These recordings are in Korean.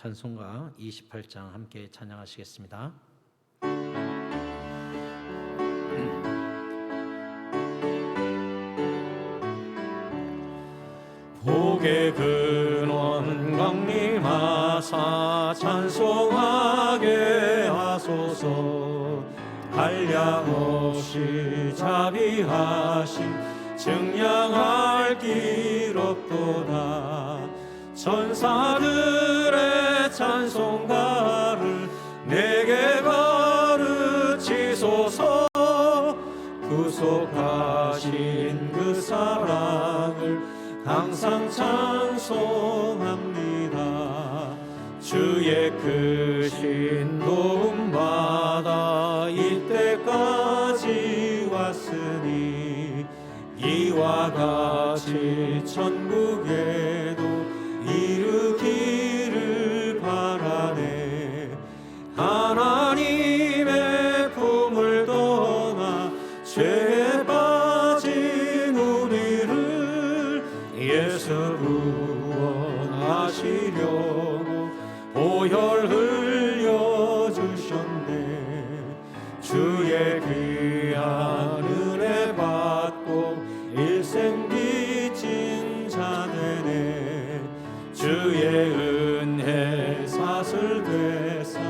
찬송가 28장 함께 찬양하시겠습니다. 복의 근원 강림하사 찬송하게 하소서. 한량없이 자비하심 증량할 길 없도다. 천사들의 찬송가를 내게 가르치소서. 구속하신 그 사랑을 항상 찬송합니다. 주의 크신 도움받아 이때까지 왔으니 이와 같이 천국에도 이르기를 바라네. 하나님의 품을 떠나 죄에 빠진 우리를 예수 구원하시려고 보혈 흘려주셨네. 주의 귀한 은혜 받고 일생 빚진 자 되네. 주의 은혜 사슬되사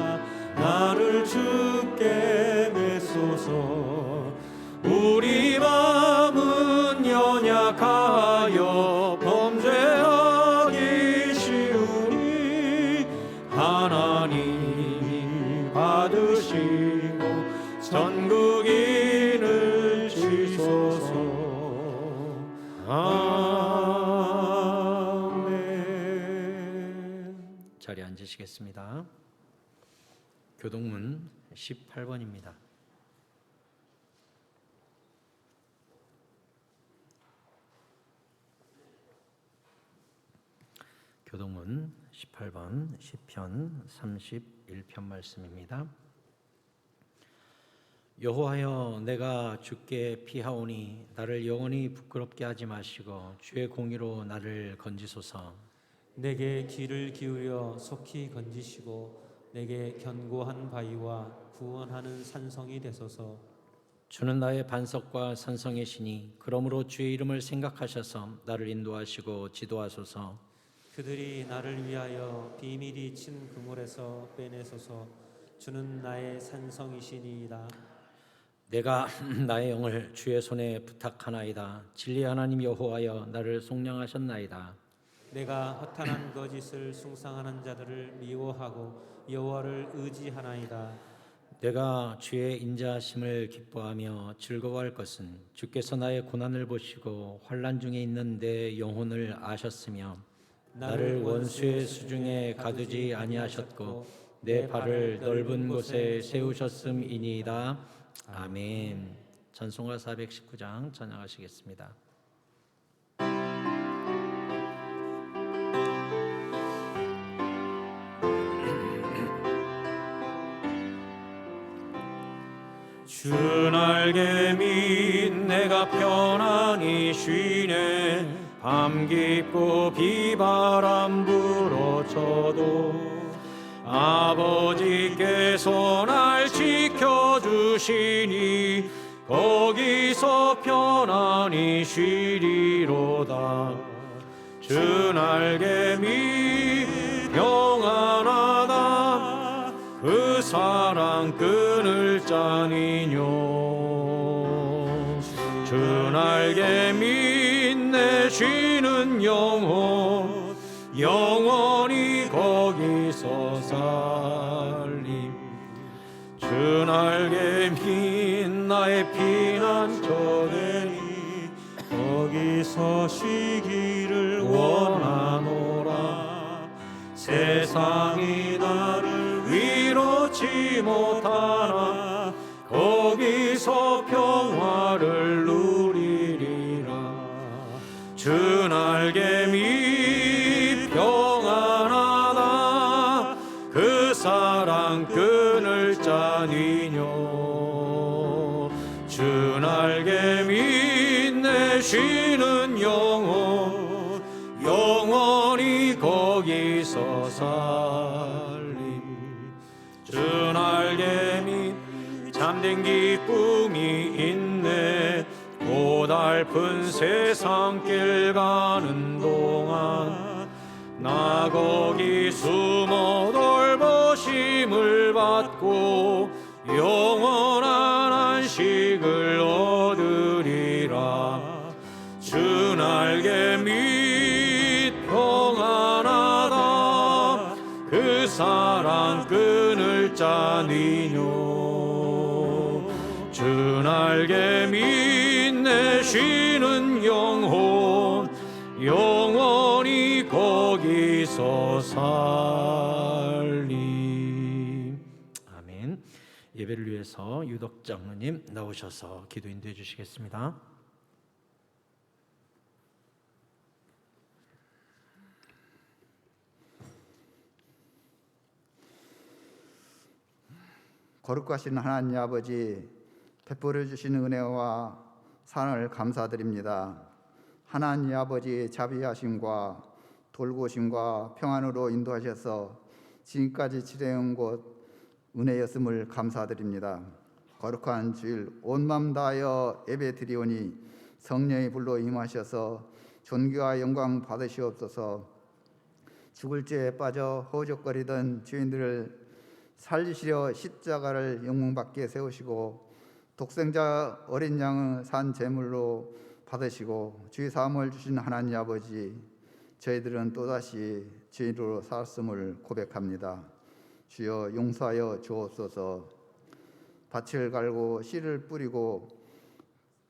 나를 주께 메소서. 우리 마음은 연약하여 범죄하기 쉬우니 하나님이 받으시고 전국인을 지소서. 아멘. 자리에 앉으시겠습니다. 교동문 18번입니다. 교동문 18번 시편 31편 말씀입니다. 여호와여, 내가 주께 피하오니 나를 영원히 부끄럽게 하지 마시고 주의 공의로 나를 건지소서. 내게 귀를 기울여 속히 건지시고 내게 견고한 바위와 구원하는 산성이 되소서. 주는 나의 반석과 산성이시니 그러므로 주의 이름을 생각하셔서 나를 인도하시고 지도하소서. 그들이 나를 위하여 비밀이 친 그물에서 빼내소서. 주는 나의 산성이시니이다. 내가 나의 영을 주의 손에 부탁하나이다. 진리 하나님 여호와여, 나를 속량하셨나이다. 내가 허탄한 거짓을 숭상하는 자들을 미워하고 여호와를 의지하나이다. 내가 주의 인자하심을 기뻐하며 즐거워할 것은 주께서 나의 고난을 보시고 환난 중에 있는 내 영혼을 아셨으며 나를 원수의 수중에 가두지 아니하셨고 내 발을 넓은 곳에 세우셨음이니이다. 아멘. 찬송가 419장 찬양하시겠습니다. 주 날개밑 내가 편안히 쉬네. 밤 깊고 비바람 불어쳐도 아버지께서 날 지켜주시니 거기서 편안히 쉬리로다. 주 날개밑 평안하다. 그 사랑 끊을 자니뇨. 주 날개밑 내 쉬는 영혼 영원히 거기서 살림. 주 날개밑 나의 피난처되니 거기서 쉬기를 원하노라. 세상이 나를 위로치 못하나 거기서 평화를 누리리라. 주 날개밑 평안하다. 그 사랑 끊을 자니뇨. 주 날개밑 내 쉬는 영혼 영원히 거기서 살 주 날개 및 참된 기쁨이 있네. 고달픈 세상길 가는 동안 나 거기 숨어 돌보심을 받고 영원한 안식을 얻으리라. 주 날개 및 평안하다. 그 사랑 끊을 자니뇨. 주 날개 및 내 쉬는 영혼 영원히 거기서 살리. 아멘. 예배를 위해서 유덕 장로님 나오셔서 기도 인도해 주시겠습니다. 거룩하신 하나님 아버지, 베풀어 주신 은혜와 사랑을 감사드립니다. 하나님 아버지 자비하심과 돌보심과 평안으로 인도하셔서 지금까지 지내온 곳 은혜였음을 감사드립니다. 거룩한 주일 온 마음 다하여 예배 드리오니 성령이 불러 임하셔서 존귀와 영광 받으시옵소서. 죽을 죄에 빠져 허우적거리던 죄인들을 살리시려 십자가를 영웅받게 세우시고 독생자 어린 양을 산 제물로 받으시고 주의 사함을 주신 하나님 아버지, 저희들은 또다시 죄인으로 살았음을 고백합니다. 주여 용서하여 주옵소서. 밭을 갈고 씨를 뿌리고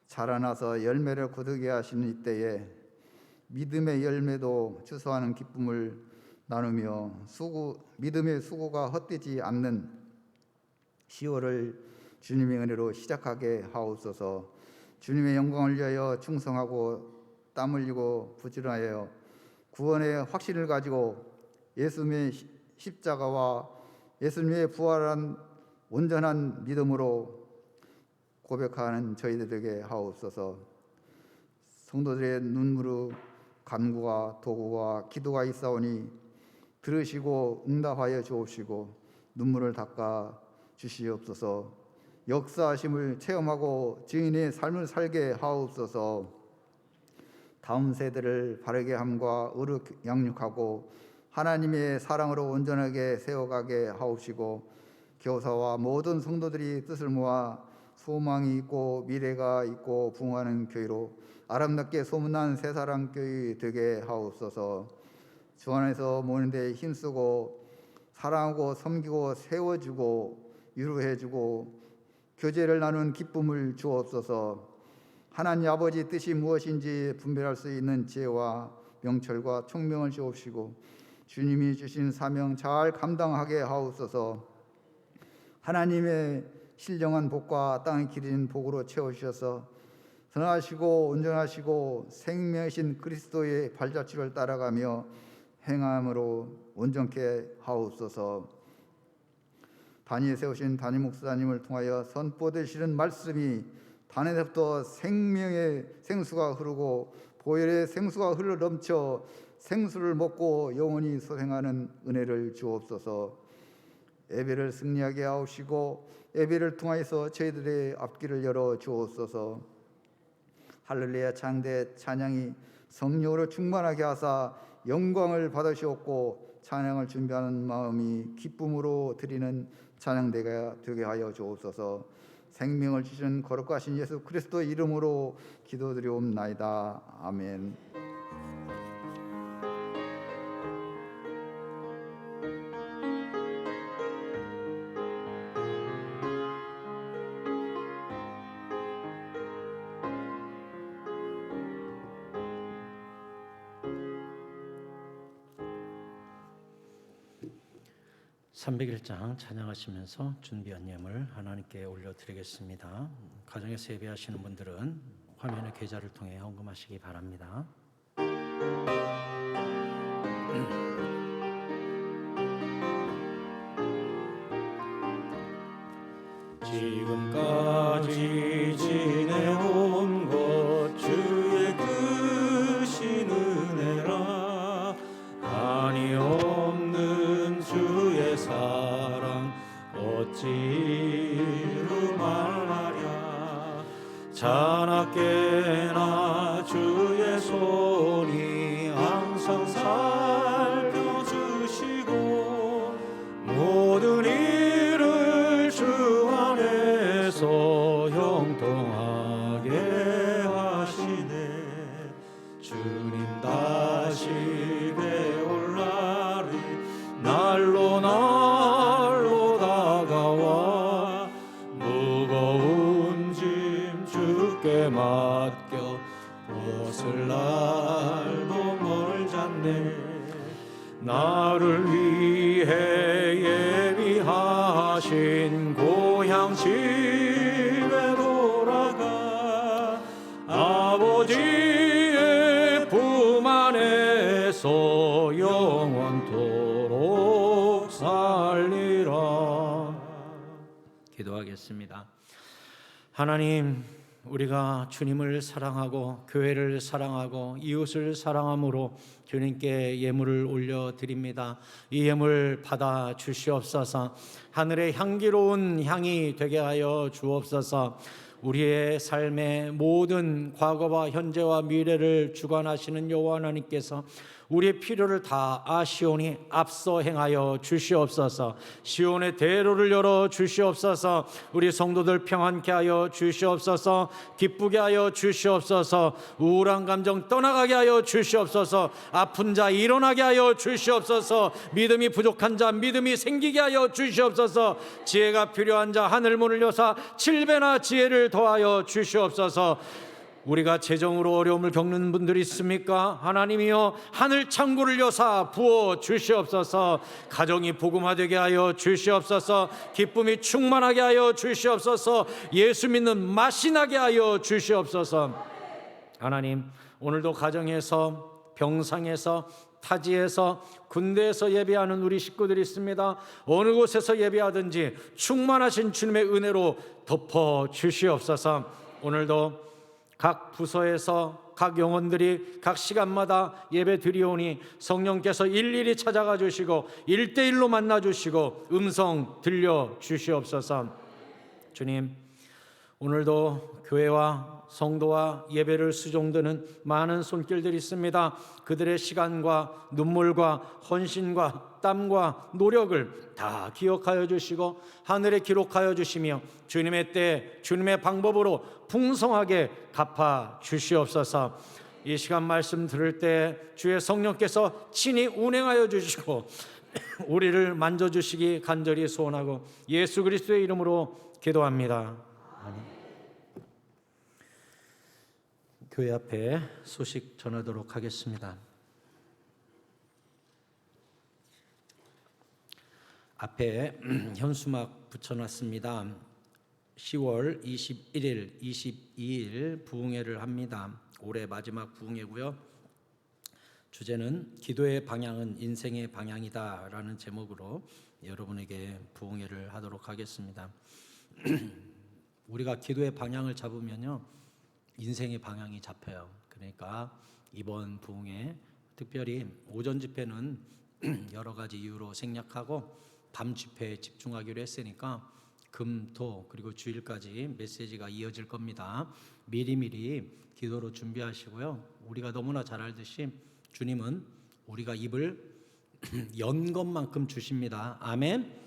자라나서 열매를 거두게 하시는 이때에 믿음의 열매도 추수하는 기쁨을 나누며 믿음의 수고가 헛되지 않는 10월을 주님의 은혜로 시작하게 하옵소서. 주님의 영광을 위하여 충성하고 땀 흘리고 부지런하여 구원의 확신을 가지고 예수님의 십자가와 예수님의 부활한 온전한 믿음으로 고백하는 저희들에게 하옵소서. 성도들의 눈물로 간구와 도구와 기도가 있사오니 들으시고 응답하여 주옵시고 눈물을 닦아 주시옵소서. 역사하심을 체험하고 증인의 삶을 살게 하옵소서. 다음 세대를 바르게 함과 의로 양육하고 하나님의 사랑으로 온전하게 세워가게 하옵시고 교사와 모든 성도들이 뜻을 모아 소망이 있고 미래가 있고 부흥하는 교회로 아름답게 소문난 새사랑 교회 되게 하옵소서. 주 안에서 모는 데 힘쓰고 사랑하고 섬기고 세워주고 위로해주고 교제를 나눈 기쁨을 주옵소서. 하나님 아버지 뜻이 무엇인지 분별할 수 있는 지혜와 명철과 총명을 주옵시고 주님이 주신 사명 잘 감당하게 하옵소서. 하나님의 신령한 복과 땅에 기린 복으로 채워주셔서 선하시고 온전하시고 생명이신 그리스도의 발자취를 따라가며 행함으로 온전케 하옵소서. 단위에 세우신 단임 목사님을 통하여 선포되시는 말씀이 단에서부터 생명의 생수가 흐르고 보혈의 생수가 흘러 넘쳐 생수를 먹고 영원히 소생하는 은혜를 주옵소서. 예배를 승리하게 하옵시고 예배를 통하여서 저희들의 앞길을 열어 주옵소서. 할렐루야 창대 찬양이 성령으로 충만하게 하사 영광을 받으시옵고 찬양을 준비하는 마음이 기쁨으로 드리는 찬양대가 되게 하여 주옵소서. 생명을 주신 거룩하신 예수 그리스도의 이름으로 기도드리옵나이다. 아멘. (301장) 찬양하시면서 준비한 예물 하나님께 올려드리겠습니다. 가정에서 예배하시는 분들은 화면의 계좌를 통해 헌금하시기 바랍니다. 지금까지 지내온 것 주의 크신 은혜라. 한이 없는 주의 사랑 어찌 이루 말하랴. 자나깨나 주의 손이 항상 살펴주시고 모든 일을 주 안에서 형통하게 하시네. 주님 다시 배울 날이 날로 다가와 무거운 짐 주께 맡겨 벗을 날도 멀잖네. 나를 위해 예비하신 고향 집에 돌아가 아버지의 품 안에서 영원토록 살리라. 기도하겠습니다. 하나님, 우리가 주님을 사랑하고 교회를 사랑하고 이웃을 사랑함으로 주님께 예물을 올려드립니다. 이 예물 받아 주시옵소서. 하늘의 향기로운 향이 되게 하여 주옵소서. 우리의 삶의 모든 과거와 현재와 미래를 주관하시는 여호와 하나님께서 우리의 필요를 다 아시오니 앞서 행하여 주시옵소서. 시온의 대로를 열어 주시옵소서. 우리 성도들 평안케 하여 주시옵소서. 기쁘게 하여 주시옵소서. 우울한 감정 떠나가게 하여 주시옵소서. 아픈 자 일어나게 하여 주시옵소서. 믿음이 부족한 자 믿음이 생기게 하여 주시옵소서. 지혜가 필요한 자 하늘 문을 여사 7배나 지혜를 더하여 주시옵소서. 우리가 재정으로 어려움을 겪는 분들이 있습니까? 하나님이여 하늘 창고를 여사 부어 주시옵소서. 가정이 복음화되게 하여 주시옵소서. 기쁨이 충만하게 하여 주시옵소서. 예수 믿는 맛이 나게 하여 주시옵소서. 하나님, 오늘도 가정에서 병상에서 타지에서 군대에서 예배하는 우리 식구들이 있습니다. 어느 곳에서 예배하든지 충만하신 주님의 은혜로 덮어 주시옵소서. 오늘도 각 부서에서 각 영혼들이 각 시간마다 예배 드리오니 성령께서 일일이 찾아가 주시고 1대1로 만나 주시고 음성 들려 주시옵소서. 주님, 오늘도 교회와 성도와 예배를 수종드는 많은 손길들이 있습니다. 그들의 시간과 눈물과 헌신과 땀과 노력을 다 기억하여 주시고 하늘에 기록하여 주시며 주님의 때 주님의 방법으로 풍성하게 갚아 주시옵소서. 이 시간 말씀 들을 때 주의 성령께서 친히 운행하여 주시고 우리를 만져주시기 간절히 소원하고 예수 그리스도의 이름으로 기도합니다. 아멘. 교회 앞에 소식 전하도록 하겠습니다. 앞에 현수막 붙여놨습니다. 10월 21일, 22일 부흥회를 합니다. 올해 마지막 부흥회고요. 주제는 기도의 방향은 인생의 방향이다 라는 제목으로 여러분에게 부흥회를 하도록 하겠습니다. 우리가 기도의 방향을 잡으면요 인생의 방향이 잡혀요. 그러니까 이번 부흥회 특별히 오전 집회는 여러 가지 이유로 생략하고 밤 집회에 집중하기로 했으니까 금, 토 그리고 주일까지 메시지가 이어질 겁니다. 미리미리 기도로 준비하시고요. 우리가 너무나 잘 알듯이 주님은 우리가 입을 연 것만큼 주십니다. 아멘.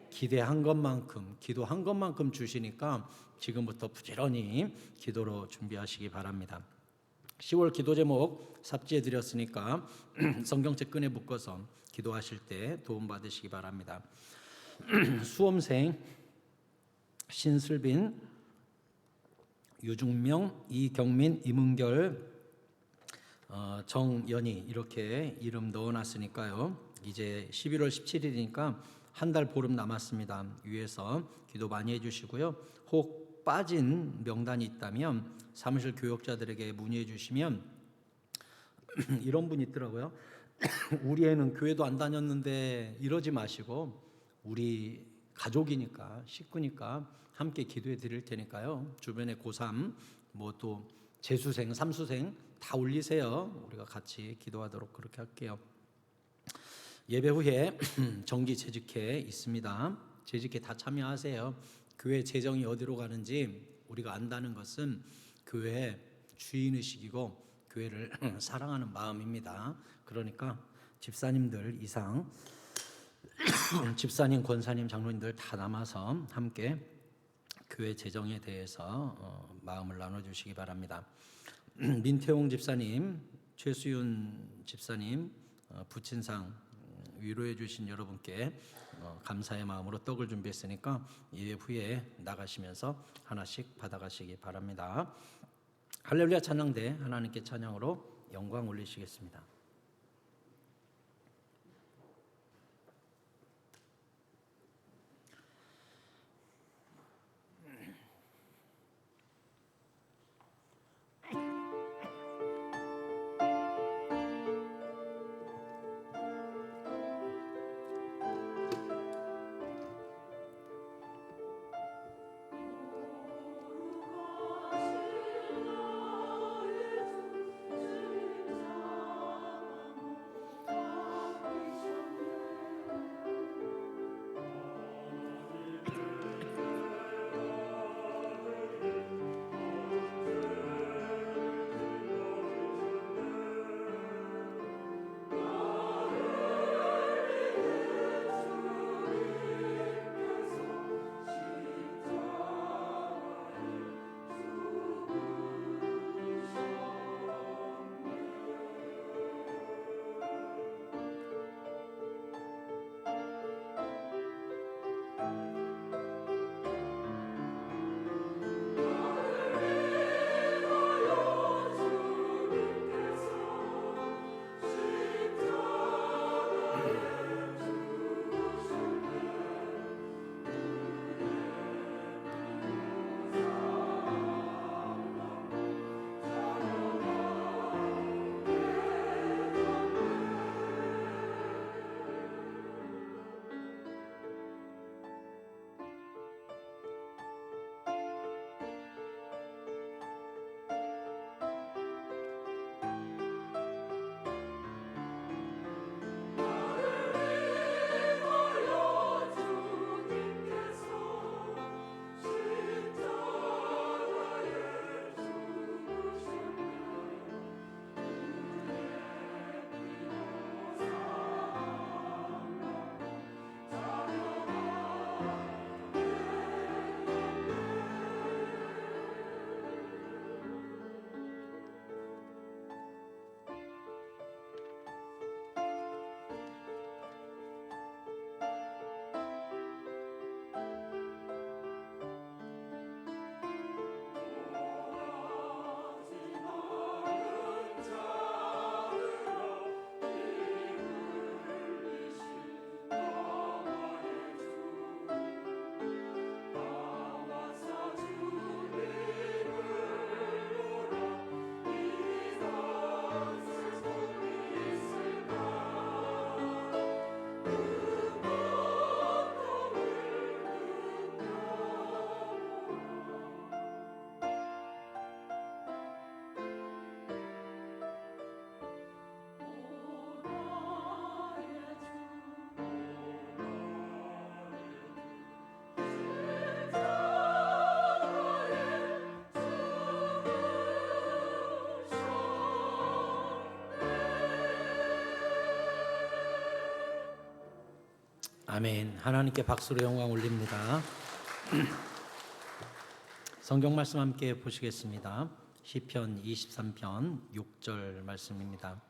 기대한 것만큼, 기도한 것만큼 주시니까 지금부터 부지런히 기도로 준비하시기 바랍니다. 10월 기도 제목 삽지해 드렸으니까 성경책 끈에 묶어서 기도하실 때 도움 받으시기 바랍니다. 수험생 신슬빈, 유중명, 이경민, 이문결, 정연희 이렇게 이름 넣어놨으니까요. 이제 11월 17일이니까 한 달 보름 남았습니다. 위에서 기도 많이 해주시고요. 혹 빠진 명단이 있다면 사무실 교역자들에게 문의해 주시면 이런 분이 있더라고요. 우리 애는 교회도 안 다녔는데 이러지 마시고 우리 가족이니까 식구니까 함께 기도해 드릴 테니까요. 주변에 고3 뭐 또 재수생, 삼수생 다 올리세요. 우리가 같이 기도하도록 그렇게 할게요. 예배 후에 정기 재직회 있습니다. 재직에 다 참여하세요. 교회 재정이 어디로 가는지 우리가 안다는 것은 교회의 주인의식이고 교회를 사랑하는 마음입니다. 그러니까 집사님들 이상 집사님, 권사님, 장로님들 다 남아서 함께 교회 재정에 대해서 마음을 나눠주시기 바랍니다. 민태용 집사님, 최수윤 집사님 부친상 위로해 주신 여러분께 감사의 마음으로 떡을 준비했으니까 예배 후에 나가시면서 하나씩 받아가시기 바랍니다. 할렐루야 찬양대 하나님께 찬양으로 영광 올리시겠습니다. 아멘. 하나님께 박수로 영광 올립니다. 성경 말씀 함께 보시겠습니다. 시편 23편 6절 말씀입니다.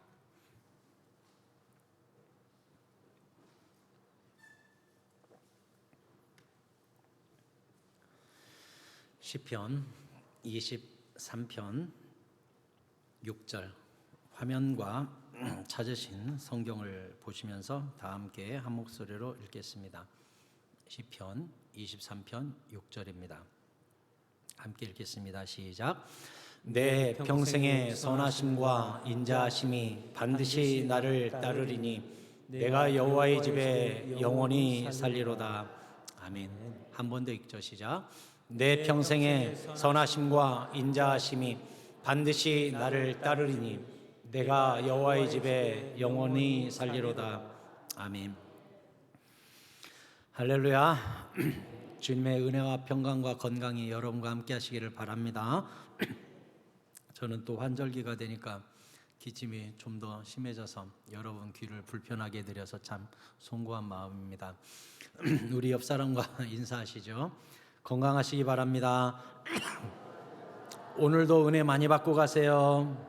시편 23편 6절 화면과 찾으신 성경을 보시면서 다 함께 한 목소리로 읽겠습니다. 시편 23편 6절입니다. 함께 읽겠습니다. 시작. 내 평생의 선하심과 인자하심이 반드시 나를 따르리니 내가 여호와의 집에 영원히 살리로다. 아멘. 한 번 더 읽죠. 시작. 내 평생의 선하심과 인자하심이 반드시 나를 따르리니 내가 여호와의 집에 영원히 살리로다. 아멘. 할렐루야. 주님의 은혜와 평강과 건강이 여러분과 함께 하시기를 바랍니다. 저는 또 환절기가 되니까 기침이 좀 더 심해져서 여러분 귀를 불편하게 해드려서 참 송구한 마음입니다. 우리 옆 사람과 인사하시죠. 건강하시기 바랍니다. 오늘도 은혜 많이 받고 가세요.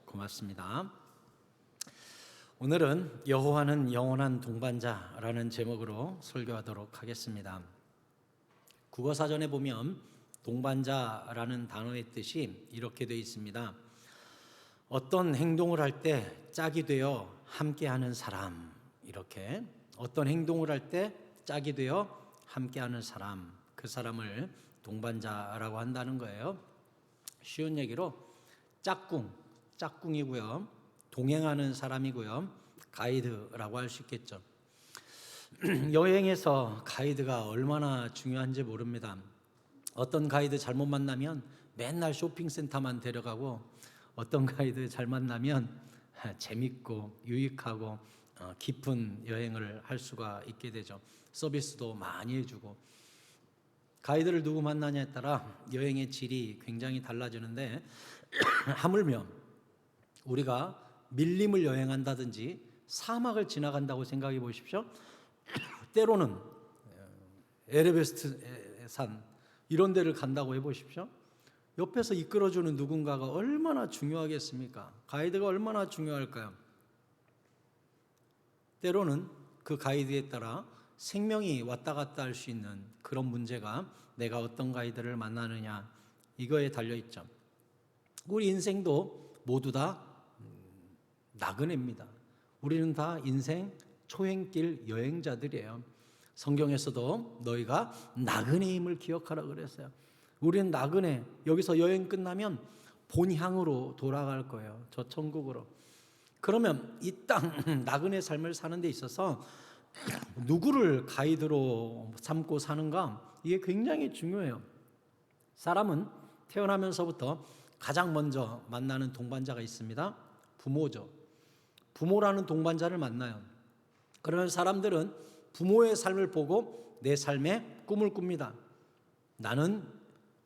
고맙습니다. 오늘은 여호와는 영원한 동반자라는 제목으로 설교하도록 하겠습니다. 국어사전에 보면 동반자라는 단어의 뜻이 이렇게 되어 있습니다. 어떤 행동을 할 때 짝이 되어 함께하는 사람, 이렇게 어떤 행동을 할 때 짝이 되어 함께하는 사람, 그 사람을 동반자라고 한다는 거예요. 쉬운 얘기로 짝꿍이고요. 동행하는 사람이고요. 가이드라고 할 수 있겠죠. 여행에서 가이드가 얼마나 중요한지 모릅니다. 어떤 가이드 잘못 만나면 맨날 쇼핑센터만 데려가고, 어떤 가이드 잘 만나면 재밌고 유익하고 깊은 여행을 할 수가 있게 되죠. 서비스도 많이 해주고. 가이드를 누구 만나냐에 따라 여행의 질이 굉장히 달라지는데, 하물며 우리가 밀림을 여행한다든지 사막을 지나간다고 생각해 보십시오. 때로는 에베레스트 산 이런 데를 간다고 해보십시오. 옆에서 이끌어주는 누군가가 얼마나 중요하겠습니까? 가이드가 얼마나 중요할까요? 때로는 그 가이드에 따라 생명이 왔다 갔다 할 수 있는 그런 문제가 내가 어떤 가이드를 만나느냐, 이거에 달려있죠. 우리 인생도 모두 다 나그네입니다. 우리는 다 인생 초행길 여행자들이에요. 성경에서도 너희가 나그네임을 기억하라 그랬어요. 우리는 나그네, 여기서 여행 끝나면 본향으로 돌아갈 거예요. 저 천국으로. 그러면 이 땅 나그네 삶을 사는 데 있어서 누구를 가이드로 삼고 사는가, 이게 굉장히 중요해요. 사람은 태어나면서부터 가장 먼저 만나는 동반자가 있습니다. 부모죠. 부모라는 동반자를 만나요. 그러면 사람들은 부모의 삶을 보고 내 삶의 꿈을 꿉니다. 나는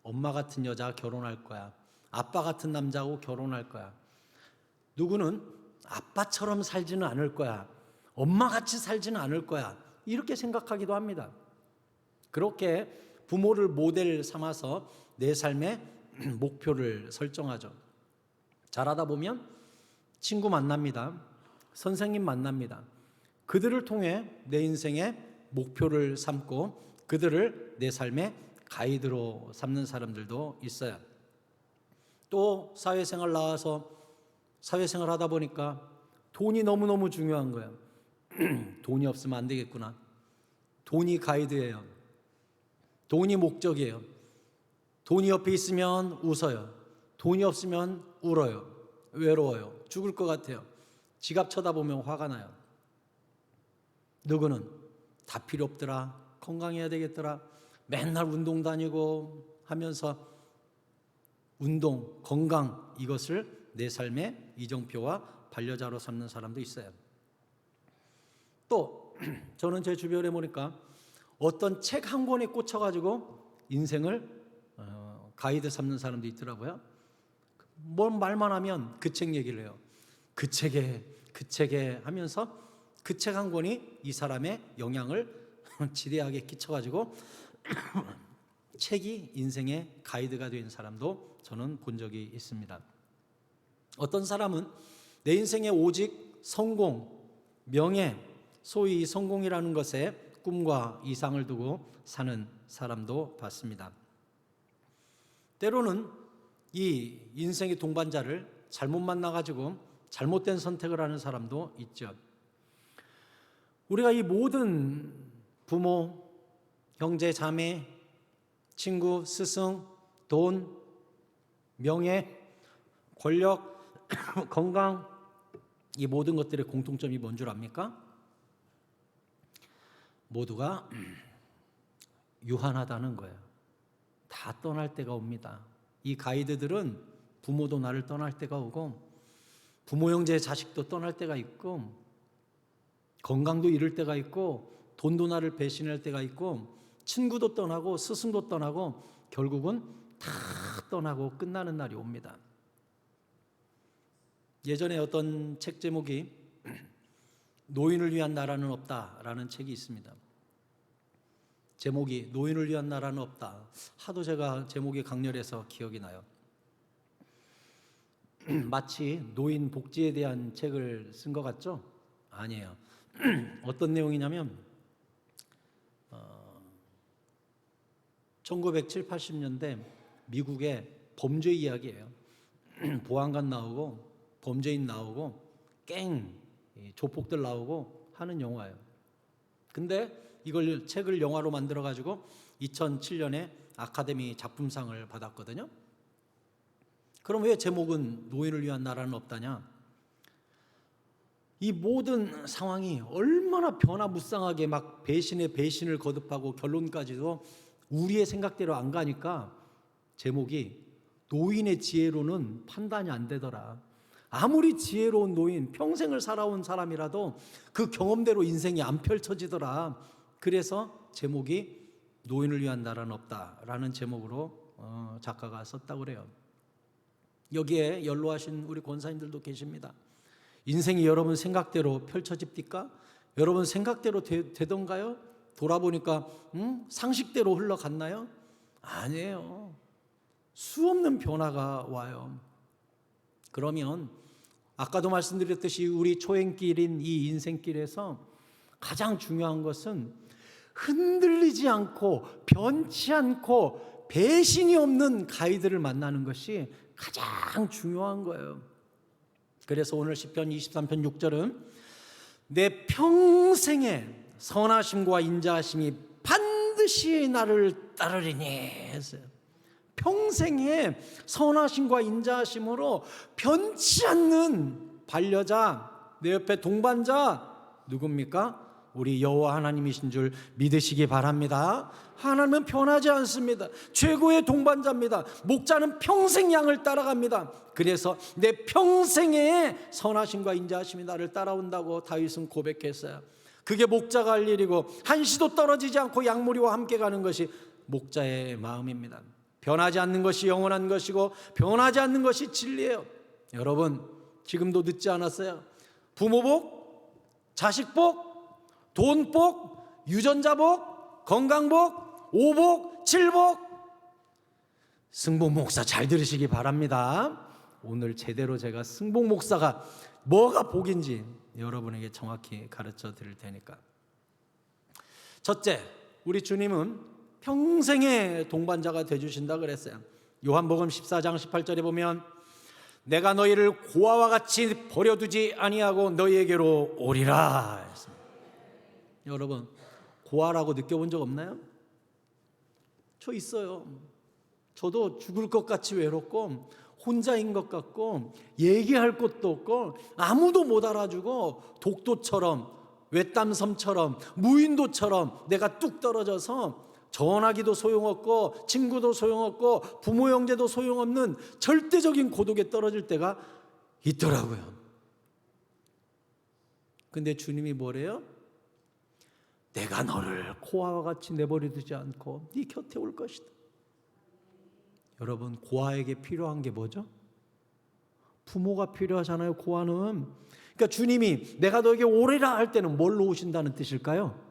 엄마 같은 여자 결혼할 거야. 아빠 같은 남자하고 결혼할 거야. 누구는 아빠처럼 살지는 않을 거야. 엄마같이 살지는 않을 거야. 이렇게 생각하기도 합니다. 그렇게 부모를 모델 삼아서 내 삶의 목표를 설정하죠. 자라다 보면 친구 만납니다. 선생님 만납니다. 그들을 통해 내 인생의 목표를 삼고 그들을 내 삶의 가이드로 삼는 사람들도 있어요. 또 사회생활 나와서 사회생활 하다 보니까 돈이 너무너무 중요한 거예요. 돈이 없으면 안 되겠구나. 돈이 가이드예요. 돈이 목적이에요. 돈이 옆에 있으면 웃어요. 돈이 없으면 울어요. 외로워요. 죽을 것 같아요. 지갑 쳐다보면 화가 나요. 누구는 다 필요 없더라. 건강해야 되겠더라. 맨날 운동 다니고 하면서 운동, 건강, 이것을 내 삶의 이정표와 반려자로 삼는 사람도 있어요. 또 저는 제 주변에 보니까 어떤 책 한 권에 꽂혀가지고 인생을 가이드 삼는 사람도 있더라고요. 뭔 말만 하면 그 책 얘기를 해요. 그 책에 하면서 그 책 한 권이 이 사람의 영향을 지대하게 끼쳐가지고 책이 인생의 가이드가 된 사람도 저는 본 적이 있습니다. 어떤 사람은 내 인생에 오직 성공, 명예, 소위 성공이라는 것에 꿈과 이상을 두고 사는 사람도 봤습니다. 때로는 이 인생의 동반자를 잘못 만나가지고 잘못된 선택을 하는 사람도 있죠. 우리가 이 모든 부모, 형제, 자매, 친구, 스승, 돈, 명예, 권력, 건강, 이 모든 것들의 공통점이 뭔 줄 압니까? 모두가 유한하다는 거예요. 다 떠날 때가 옵니다. 이 가이드들은 부모도 나를 떠날 때가 오고 부모, 형제, 자식도 떠날 때가 있고 건강도 잃을 때가 있고 돈도 나를 배신할 때가 있고 친구도 떠나고 스승도 떠나고 결국은 다 떠나고 끝나는 날이 옵니다. 예전에 어떤 책 제목이 노인을 위한 나라는 없다라는 책이 있습니다. 제목이 노인을 위한 나라는 없다. 하도 제가 제목이 강렬해서 기억이 나요. 마치 노인 복지에 대한 책을 쓴 것 같죠? 아니에요. 어떤 내용이냐면 1970, 80년대 미국의 범죄 이야기예요. 보안관 나오고 범죄인 나오고 갱 조폭들 나오고 하는 영화예요. 근데 이걸 책을 영화로 만들어 가지고 2007년에 아카데미 작품상을 받았거든요. 그럼 왜 제목은 노인을 위한 나라는 없다냐? 이 모든 상황이 얼마나 변화무쌍하게 막 배신에 배신을 거듭하고 결론까지도 우리의 생각대로 안 가니까 제목이 노인의 지혜로는 판단이 안 되더라. 아무리 지혜로운 노인, 평생을 살아온 사람이라도 그 경험대로 인생이 안 펼쳐지더라. 그래서 제목이 노인을 위한 나라는 없다라는 제목으로 작가가 썼다고 그래요. 여기에 연로하신 우리 권사님들도 계십니다. 인생이 여러분 생각대로 펼쳐집니까? 여러분 생각대로 되던가요? 돌아보니까 상식대로 흘러갔나요? 아니에요. 수없는 변화가 와요. 그러면 아까도 말씀드렸듯이 우리 초행길인 이 인생길에서 가장 중요한 것은 흔들리지 않고 변치 않고 배신이 없는 가이드를 만나는 것이 가장 중요한 거예요. 그래서 오늘 시편 23편 6절은 내 평생의 선하심과 인자하심이 반드시 나를 따르리니 했어요. 평생의 선하심과 인자하심으로 변치 않는 반려자, 내 옆에 동반자 누굽니까? 우리 여호와 하나님이신 줄 믿으시기 바랍니다. 하나님은 변하지 않습니다. 최고의 동반자입니다. 목자는 평생 양을 따라갑니다. 그래서 내 평생의 선하심과 인자하심이 나를 따라온다고 다윗은 고백했어요. 그게 목자가 할 일이고 한시도 떨어지지 않고 양무리와 함께 가는 것이 목자의 마음입니다. 변하지 않는 것이 영원한 것이고 변하지 않는 것이 진리예요. 여러분 지금도 늦지 않았어요. 부모 복, 자식 복, 돈 복, 유전자 복, 건강 복, 오복, 칠복. 승복 목사 잘 들으시기 바랍니다. 오늘 제대로 제가 승복 목사가 뭐가 복인지 여러분에게 정확히 가르쳐 드릴 테니까. 첫째, 우리 주님은 평생의 동반자가 되주신다 그랬어요. 요한복음 14장 18절에 보면 내가 너희를 고아와 같이 버려두지 아니하고 너희에게로 오리라 했습니다. 여러분 고아라고 느껴본 적 없나요? 저 있어요. 저도 죽을 것 같이 외롭고 혼자인 것 같고 얘기할 것도 없고 아무도 못 알아주고 독도처럼 외딴섬처럼 무인도처럼 내가 뚝 떨어져서 전화기도 소용없고 친구도 소용없고 부모 형제도 소용없는 절대적인 고독에 떨어질 때가 있더라고요. 근데 주님이 뭐래요? 내가 너를 고아와 같이 내버려 두지 않고 네 곁에 올 것이다. 여러분 고아에게 필요한 게 뭐죠? 부모가 필요하잖아요. 고아는. 그러니까 주님이 내가 너에게 오리라 할 때는 뭘로 오신다는 뜻일까요?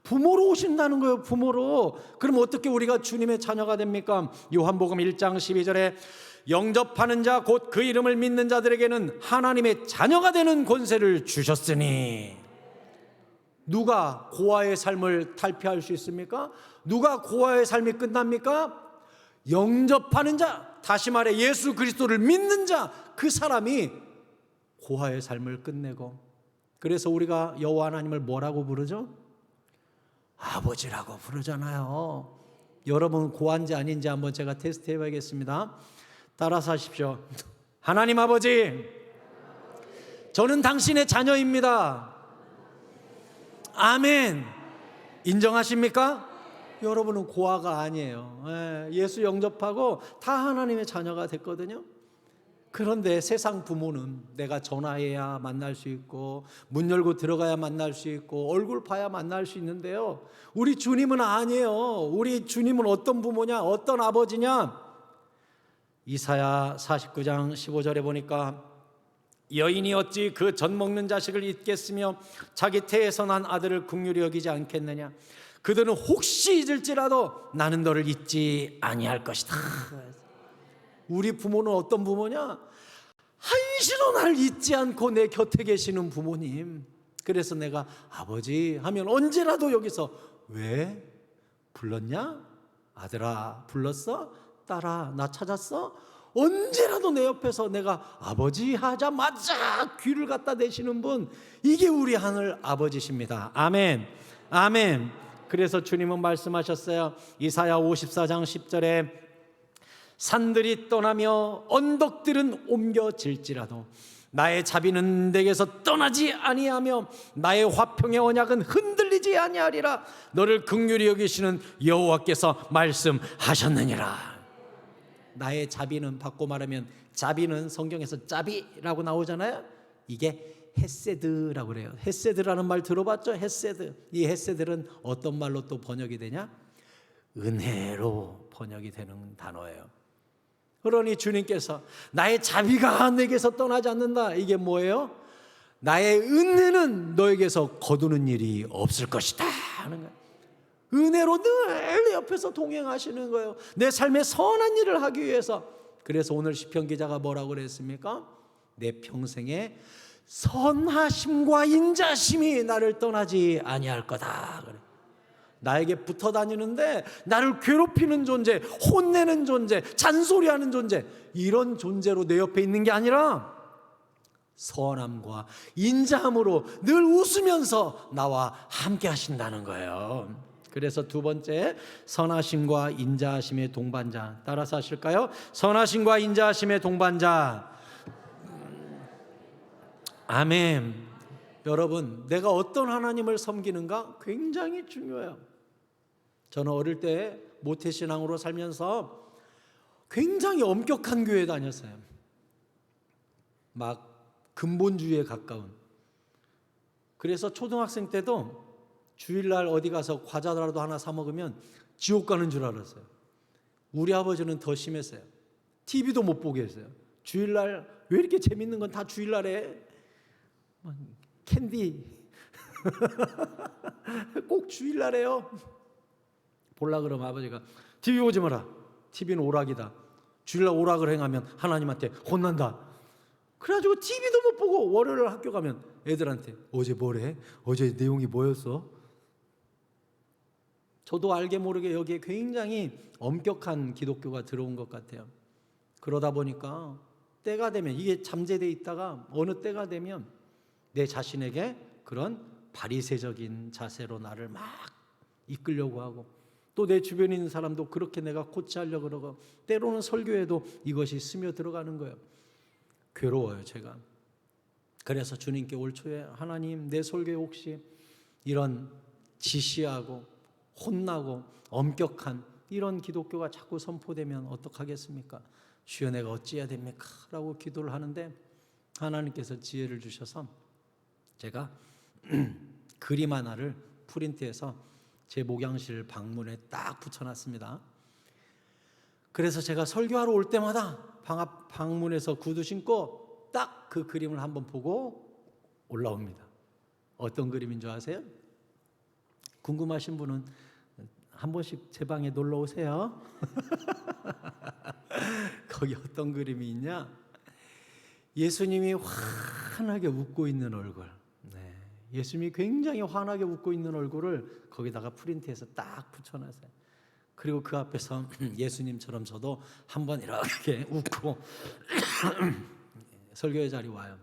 부모로 오신다는 거예요. 부모로. 그럼 어떻게 우리가 주님의 자녀가 됩니까? 요한복음 1장 12절에 영접하는 자 곧 그 이름을 믿는 자들에게는 하나님의 자녀가 되는 권세를 주셨으니. 누가 고아의 삶을 탈피할 수 있습니까? 누가 고아의 삶이 끝납니까? 영접하는 자, 다시 말해 예수 그리스도를 믿는 자, 그 사람이 고아의 삶을 끝내고. 그래서 우리가 여호와 하나님을 뭐라고 부르죠? 아버지라고 부르잖아요. 여러분 고아인지 아닌지 한번 제가 테스트 해봐야겠습니다. 따라서 하십시오. 하나님 아버지, 저는 당신의 자녀입니다. 아멘. 인정하십니까? 여러분은 고아가 아니에요. 예수 영접하고 다 하나님의 자녀가 됐거든요. 그런데 세상 부모는 내가 전화해야 만날 수 있고 문 열고 들어가야 만날 수 있고 얼굴 봐야 만날 수 있는데요, 우리 주님은 아니에요. 우리 주님은 어떤 부모냐, 어떤 아버지냐. 이사야 49장 15절에 보니까 여인이 어찌 그 젖 먹는 자식을 잊겠으며 자기 태에서 난 아들을 긍휼히 여기지 않겠느냐. 그들은 혹시 잊을지라도 나는 너를 잊지 아니할 것이다. 우리 부모는 어떤 부모냐? 한시도 날 잊지 않고 내 곁에 계시는 부모님. 그래서 내가 아버지 하면 언제라도 여기서 왜? 불렀냐? 아들아 불렀어? 딸아 나 찾았어? 언제라도 내 옆에서 내가 아버지 하자마자 귀를 갖다 대시는 분, 이게 우리 하늘 아버지십니다. 아멘, 아멘. 그래서 주님은 말씀하셨어요. 이사야 54장 10절에 산들이 떠나며 언덕들은 옮겨질지라도 나의 자비는 내게서 떠나지 아니하며 나의 화평의 언약은 흔들리지 아니하리라. 너를 긍휼히 여기시는 여호와께서 말씀하셨느니라. 나의 자비는, 바꿔 말하면 자비는 성경에서 짜비라고 나오잖아요. 이게 헤세드라고 그래요. 헤세드라는 말 들어봤죠? 헤세드. 이 헤세드는 어떤 말로 또 번역이 되냐? 은혜로 번역이 되는 단어예요. 그러니 주님께서 나의 자비가 내게서 떠나지 않는다. 이게 뭐예요? 나의 은혜는 너에게서 거두는 일이 없을 것이다 하는 거예요. 은혜로 늘 옆에서 동행하시는 거예요. 내 삶에 선한 일을 하기 위해서. 그래서 오늘 시편 기자가 뭐라고 그랬습니까? 내 평생에 선하심과 인자심이 나를 떠나지 아니할 거다. 나에게 붙어 다니는데 나를 괴롭히는 존재, 혼내는 존재, 잔소리하는 존재, 이런 존재로 내 옆에 있는 게 아니라 선함과 인자함으로 늘 웃으면서 나와 함께 하신다는 거예요. 그래서 두 번째, 선하심과 인자하심의 동반자. 따라서 하실까요? 선하심과 인자하심의 동반자. 아멘. 여러분, 내가 어떤 하나님을 섬기는가 굉장히 중요해요. 저는 어릴 때 모태신앙으로 살면서 굉장히 엄격한 교회 다녔어요. 막 근본주의에 가까운. 그래서 초등학생 때도 주일날 어디 가서 과자라도 하나 사 먹으면 지옥 가는 줄 알았어요. 우리 아버지는 더 심했어요. TV도 못 보게 했어요. 주일날 왜 이렇게 재밌는 건 다 주일날에 캔디 꼭 주일날에요. 볼라 그러면 아버지가 TV 보지 마라. TV는 오락이다. 주일날 오락을 행하면 하나님한테 혼난다. 그래가지고 TV도 못 보고 월요일 학교 가면 애들한테 어제 뭐래? 어제 내용이 뭐였어? 저도 알게 모르게 여기에 굉장히 엄격한 기독교가 들어온 것 같아요. 그러다 보니까 때가 되면, 이게 잠재되어 있다가 어느 때가 되면 내 자신에게 그런 바리새적인 자세로 나를 막 이끌려고 하고, 또 내 주변에 있는 사람도 그렇게 내가 코치하려고 그러고, 때로는 설교에도 이것이 스며 들어가는 거예요. 괴로워요 제가. 그래서 주님께 올 초에 하나님, 내 설교에 혹시 이런 지시하고 혼나고 엄격한 이런 기독교가 자꾸 선포되면 어떡하겠습니까? 주여 내가 어찌해야 됩니까? 라고 기도를 하는데 하나님께서 지혜를 주셔서 제가 그림 하나를 프린트해서 제 목양실 방문에 딱 붙여놨습니다. 그래서 제가 설교하러 올 때마다 방문에서 구두 신고 딱 그 그림을 한번 보고 올라옵니다. 어떤 그림인 줄 아세요? 궁금하신 분은 한 번씩 제 방에 놀러 오세요. 거기 어떤 그림이 있냐? 예수님이 환하게 웃고 있는 얼굴. 네, 예수님이 굉장히 환하게 웃고 있는 얼굴을 거기다가 프린트해서 딱 붙여놨어요. 그리고 그 앞에서 예수님처럼 저도 한번 이렇게 웃고 설교의 자리 와요.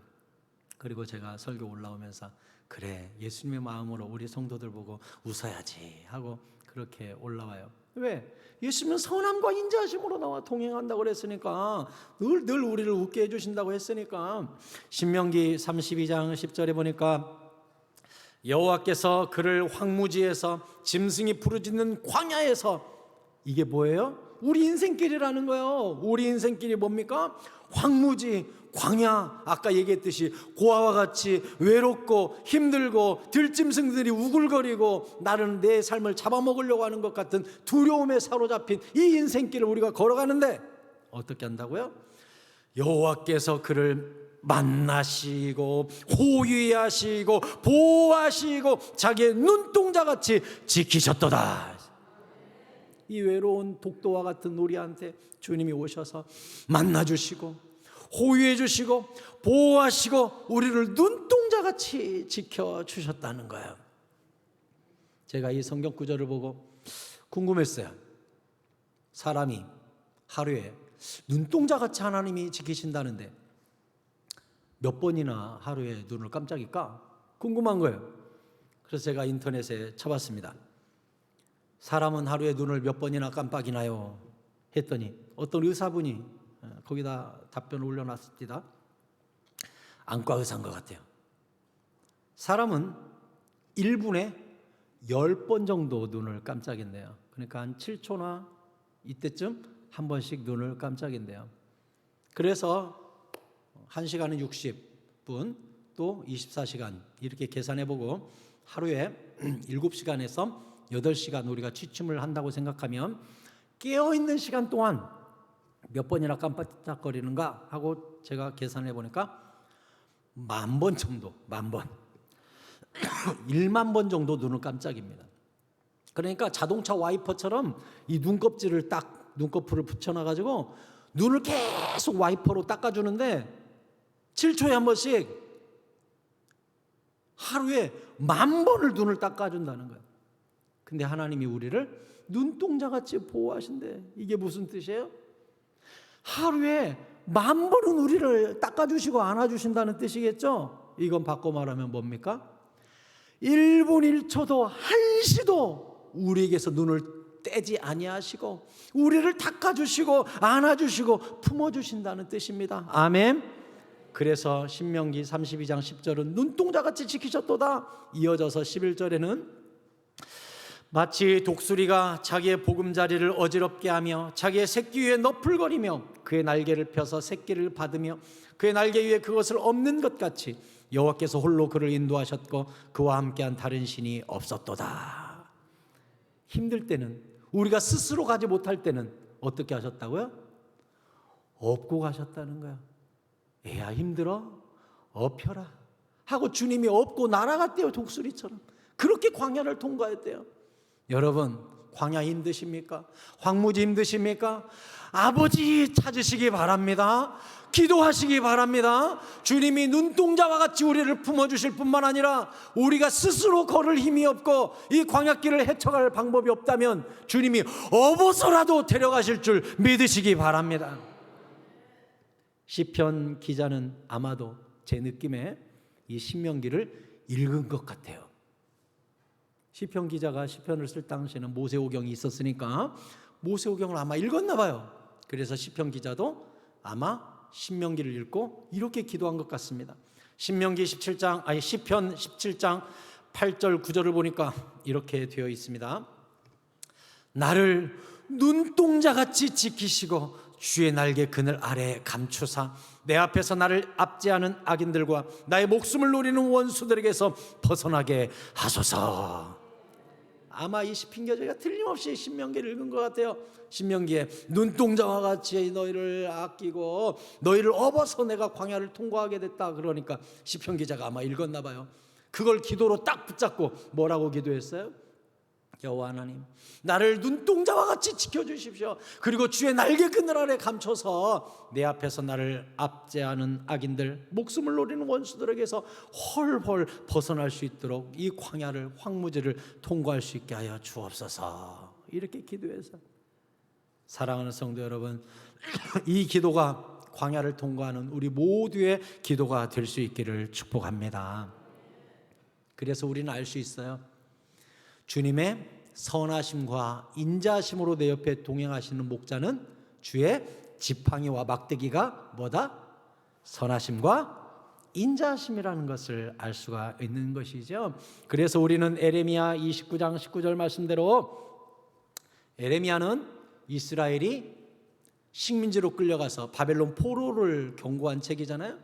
그리고 제가 설교 올라오면서 그래, 예수님의 마음으로 우리 성도들 보고 웃어야지 하고 그렇게 올라와요. 왜? 예수님은 선함과 인자하심으로 나와 동행한다고 그랬으니까, 늘 우리를 웃게 해주신다고 했으니까. 신명기 32장 10절에 보니까 여호와께서 그를 황무지에서 짐승이 부르짖는 광야에서, 이게 뭐예요? 우리 인생길이라는 거예요. 우리 인생길이 뭡니까? 황무지, 광야, 아까 얘기했듯이 고아와 같이 외롭고 힘들고 들짐승들이 우글거리고 나는 내 삶을 잡아먹으려고 하는 것 같은 두려움에 사로잡힌 이 인생길을 우리가 걸어가는데 어떻게 한다고요? 여호와께서 그를 만나시고 호위하시고 보호하시고 자기의 눈동자같이 지키셨도다. 이 외로운 독도와 같은 우리한테 주님이 오셔서 만나주시고 호위해주시고 보호하시고 우리를 눈동자같이 지켜주셨다는 거예요. 제가 이 성경 구절을 보고 궁금했어요. 사람이 하루에 눈동자같이 하나님이 지키신다는데 몇 번이나 하루에 눈을 깜짝일까? 궁금한 거예요. 그래서 제가 인터넷에 쳐봤습니다. 사람은 하루에 눈을 몇 번이나 깜빡이나요? 했더니 어떤 의사분이 거기다 답변을 올려놨습니다. 안과 의사인 것 같아요. 사람은 1분에 10번 정도 눈을 깜짝인데요. 그러니까 한 7초나 이때쯤 한 번씩 눈을 깜짝인데요. 그래서 1시간은 60분 또 24시간 이렇게 계산해보고 하루에 7시간에서 8시간 우리가 취침을 한다고 생각하면 깨어있는 시간 동안 몇 번이나 깜빡거리는가 하고 제가 계산해 보니까 10,000번 정도, 10,000번 1만 번 정도 눈을 깜짝입니다. 그러니까 자동차 와이퍼처럼 이 눈껍질을 딱 눈꺼풀을 붙여놔가지고 눈을 계속 와이퍼로 닦아주는데 7초에 한 번씩 하루에 10,000번을 눈을 닦아준다는 거예요. 근데 하나님이 우리를 눈동자같이 보호하신대. 이게 무슨 뜻이에요? 하루에 10,000번은 우리를 닦아주시고 안아주신다는 뜻이겠죠? 이건 바꿔 말하면 뭡니까? 1분 1초도 1시도 우리에게서 눈을 떼지 아니하시고 우리를 닦아주시고 안아주시고 품어주신다는 뜻입니다. 아멘. 그래서 신명기 32장 10절은 눈동자같이 지키셨도다. 이어져서 11절에는 마치 독수리가 자기의 보금자리를 어지럽게 하며 자기의 새끼 위에 너풀거리며 그의 날개를 펴서 새끼를 받으며 그의 날개 위에 그것을 엎는 것 같이 여호와께서 홀로 그를 인도하셨고 그와 함께한 다른 신이 없었도다. 힘들 때는 우리가 스스로 가지 못할 때는 어떻게 하셨다고요? 업고 가셨다는 거야. 애야 힘들어? 업혀라 하고 주님이 업고 날아갔대요. 독수리처럼 그렇게 광야를 통과했대요. 여러분 광야 힘드십니까? 황무지 힘드십니까? 아버지 찾으시기 바랍니다. 기도하시기 바랍니다. 주님이 눈동자와 같이 우리를 품어주실 뿐만 아니라 우리가 스스로 걸을 힘이 없고 이 광야길을 헤쳐갈 방법이 없다면 주님이 업어서라도 데려가실 줄 믿으시기 바랍니다. 시편 기자는 아마도 제 느낌에 이 신명기를 읽은 것 같아요. 시편 기자가 시편을 쓸 당시에는 모세오경이 있었으니까 모세오경을 아마 읽었나 봐요. 그래서 시편 기자도 아마 신명기를 읽고 이렇게 기도한 것 같습니다. 시편 17장 8절 9절을 보니까 이렇게 되어 있습니다. 나를 눈동자같이 지키시고 주의 날개 그늘 아래에 감추사 내 앞에서 나를 압제하는 악인들과 나의 목숨을 노리는 원수들에게서 벗어나게 하소서. 아마 이 시편 기자가 틀림없이 신명기를 읽은 것 같아요. 신명기에 눈동자와 같이 너희를 아끼고 너희를 업어서 내가 광야를 통과하게 됐다 그러니까 시편 기자가 아마 읽었나 봐요. 그걸 기도로 딱 붙잡고 뭐라고 기도했어요? 여호와 하나님 나를 눈동자와 같이 지켜주십시오. 그리고 주의 날개 그늘 아래 감춰서 내 앞에서 나를 압제하는 악인들 목숨을 노리는 원수들에게서 헐헐 벗어날 수 있도록 이 광야를 황무지를 통과할 수 있게 하여 주옵소서. 이렇게 기도해서 사랑하는 성도 여러분 이 기도가 광야를 통과하는 우리 모두의 기도가 될 수 있기를 축복합니다. 그래서 우리는 알 수 있어요. 주님의 선하심과 인자하심으로 내 옆에 동행하시는 목자는 주의 지팡이와 막대기가 뭐다? 선하심과 인자하심이라는 것을 알 수가 있는 것이죠. 그래서 우리는 에레미야 29장 19절 말씀대로 에레미야는 이스라엘이 식민지로 끌려가서 바벨론 포로를 경고한 책이잖아요.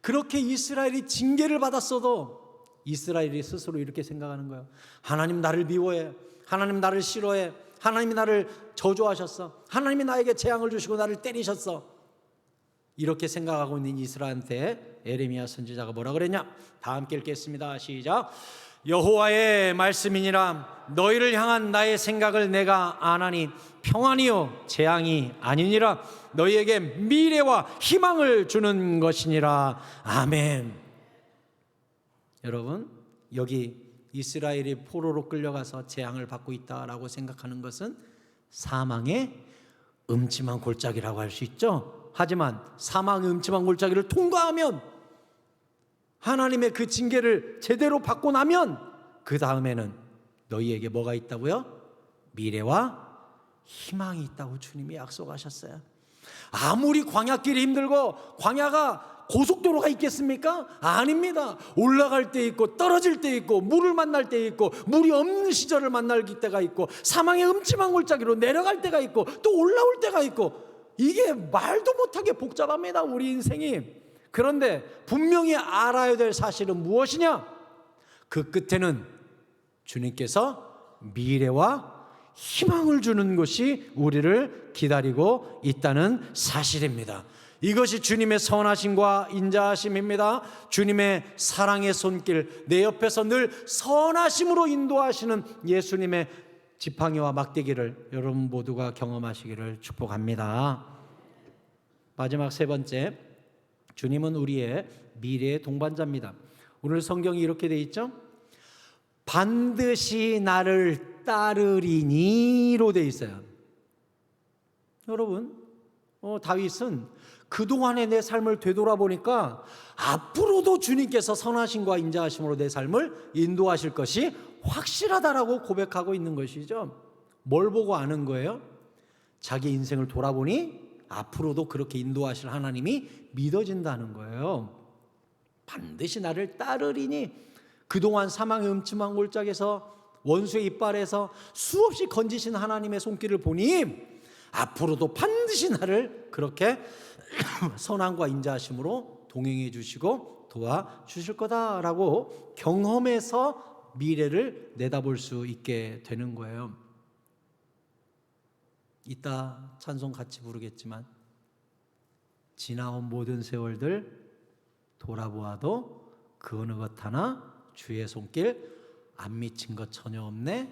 그렇게 이스라엘이 징계를 받았어도 이스라엘이 스스로 이렇게 생각하는 거예요. 하나님 나를 미워해. 하나님 나를 싫어해. 하나님이 나를 저주하셨어. 하나님이 나에게 재앙을 주시고 나를 때리셨어. 이렇게 생각하고 있는 이스라엘한테 에레미야 선지자가 뭐라 그랬냐? 다 함께 읽겠습니다. 시작. 여호와의 말씀이니라. 너희를 향한 나의 생각을 내가 아나니 평안이요 재앙이 아니니라. 너희에게 미래와 희망을 주는 것이니라. 아멘. 여러분, 여기 이스라엘이 포로로 끌려가서 재앙을 받고 있다라고 생각하는 것은 사망의 음침한 골짜기라고 할 수 있죠. 하지만 사망의 음침한 골짜기를 통과하면, 하나님의 그 징계를 제대로 받고 나면 그 다음에는 너희에게 뭐가 있다고요? 미래와 희망이 있다고 주님이 약속하셨어요. 아무리 광야길이 힘들고 광야가 고속도로가 있겠습니까? 아닙니다. 올라갈 때 있고 떨어질 때 있고 물을 만날 때 있고 물이 없는 시절을 만날 때가 있고 사망의 음침한 골짜기로 내려갈 때가 있고 또 올라올 때가 있고, 이게 말도 못하게 복잡합니다, 우리 인생이. 그런데 분명히 알아야 될 사실은 무엇이냐? 그 끝에는 주님께서 미래와 희망을 주는 것이 우리를 기다리고 있다는 사실입니다. 이것이 주님의 선하심과 인자하심입니다. 주님의 사랑의 손길, 내 옆에서 늘 선하심으로 인도하시는 예수님의 지팡이와 막대기를 여러분 모두가 경험하시기를 축복합니다. 마지막 세 번째, 주님은 우리의 미래의 동반자입니다. 오늘 성경이 이렇게 돼 있죠? 반드시 나를 따르리니로 돼 있어요. 여러분, 다윗은 그동안의 내 삶을 되돌아보니까 앞으로도 주님께서 선하심과 인자하심으로 내 삶을 인도하실 것이 확실하다라고 고백하고 있는 것이죠. 뭘 보고 아는 거예요? 자기 인생을 돌아보니 앞으로도 그렇게 인도하실 하나님이 믿어진다는 거예요. 반드시 나를 따르리니, 그동안 사망의 음침한 골짜기에서 원수의 이빨에서 수없이 건지신 하나님의 손길을 보니 앞으로도 반드시 나를 그렇게 선함과 인자하심으로 동행해 주시고 도와주실 거다라고 경험해서 미래를 내다볼 수 있게 되는 거예요. 이따 찬송 같이 부르겠지만, 지나온 모든 세월들 돌아보아도 그 어느 것 하나 주의 손길 안 미친 것 전혀 없네.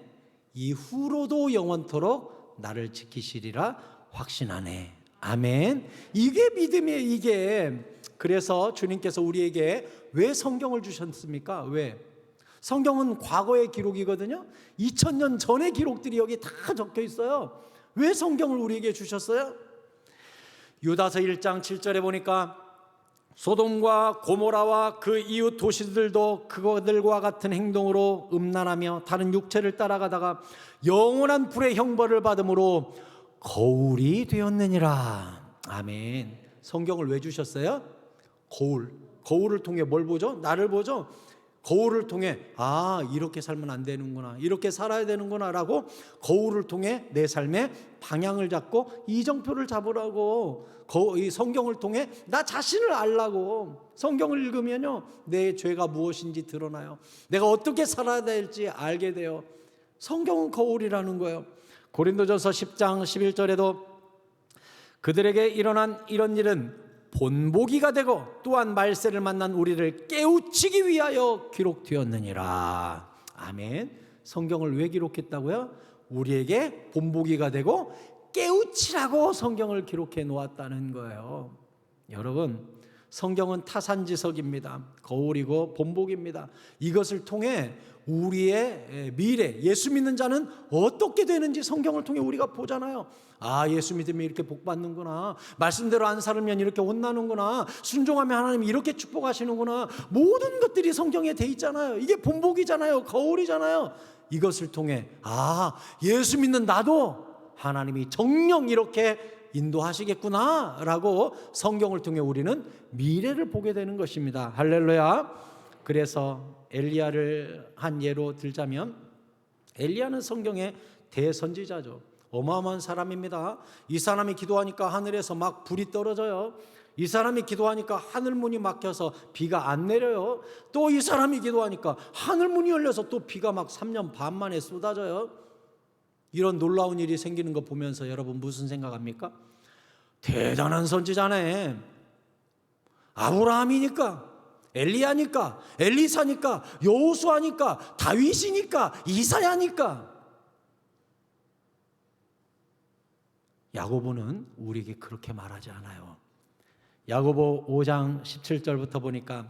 이후로도 영원토록 나를 지키시리라 확신하네. 아멘. 이게 믿음이에요, 이게. 그래서 주님께서 우리에게 왜 성경을 주셨습니까? 왜? 성경은 과거의 기록이거든요. 2000년 전의 기록들이 여기 다 적혀 있어요. 왜 성경을 우리에게 주셨어요? 유다서 1장 7절에 보니까 소돔과 고모라와 그 이웃 도시들도 그들과 같은 행동으로 음란하며 다른 육체를 따라가다가 영원한 불의 형벌을 받음으로 거울이 되었느니라. 아멘. 성경을 왜 주셨어요? 거울을 통해 뭘 보죠? 나를 보죠? 거울을 통해 이렇게 살면 안 되는구나, 이렇게 살아야 되는구나 라고 거울을 통해 내 삶의 방향을 잡고 이정표를 잡으라고, 이 성경을 통해 나 자신을 알라고. 성경을 읽으면요, 내 죄가 무엇인지 드러나요. 내가 어떻게 살아야 될지 알게 돼요. 성경은 거울이라는 거예요. 고린도전서 10장 11절에도 그들에게 일어난 이런 일은 본보기가 되고 또한 말세를 만난 우리를 깨우치기 위하여 기록되었느니라. 아멘. 성경을 왜 기록했다고요? 우리에게 본보기가 되고 깨우치라고 성경을 기록해 놓았다는 거예요. 여러분, 성경은 타산지석입니다. 거울이고 본보기입니다. 이것을 통해 우리의 미래, 예수 믿는 자는 어떻게 되는지 성경을 통해 우리가 보잖아요. 예수 믿으면 이렇게 복 받는구나, 말씀대로 안 살면 이렇게 혼나는구나, 순종하면 하나님이 이렇게 축복하시는구나. 모든 것들이 성경에 돼 있잖아요. 이게 본보기잖아요. 거울이잖아요. 이것을 통해 예수 믿는 나도 하나님이 정녕 이렇게 인도하시겠구나 라고 성경을 통해 우리는 미래를 보게 되는 것입니다. 할렐루야. 그래서 엘리야를 한 예로 들자면, 엘리야는 성경의 대선지자죠. 어마어마한 사람입니다. 이 사람이 기도하니까 하늘에서 막 불이 떨어져요. 이 사람이 기도하니까 하늘문이 막혀서 비가 안 내려요. 또 이 사람이 기도하니까 하늘문이 열려서 또 비가 막 3년 반 만에 쏟아져요. 이런 놀라운 일이 생기는 거 보면서 여러분 무슨 생각합니까? 대단한 선지자네. 아브라함이니까, 엘리야니까, 엘리사니까, 여호수아니까, 다윗이니까, 이사야니까. 야고보는 우리에게 그렇게 말하지 않아요. 야고보 5장 17절부터 보니까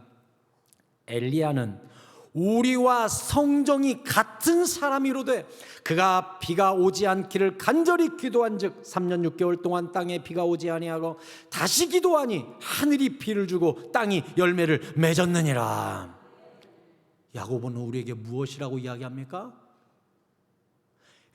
엘리야는 우리와 성정이 같은 사람이로되 그가 비가 오지 않기를 간절히 기도한즉 3년 6개월 동안 땅에 비가 오지 아니하고 다시 기도하니 하늘이 비를 주고 땅이 열매를 맺었느니라. 야고보는 우리에게 무엇이라고 이야기합니까?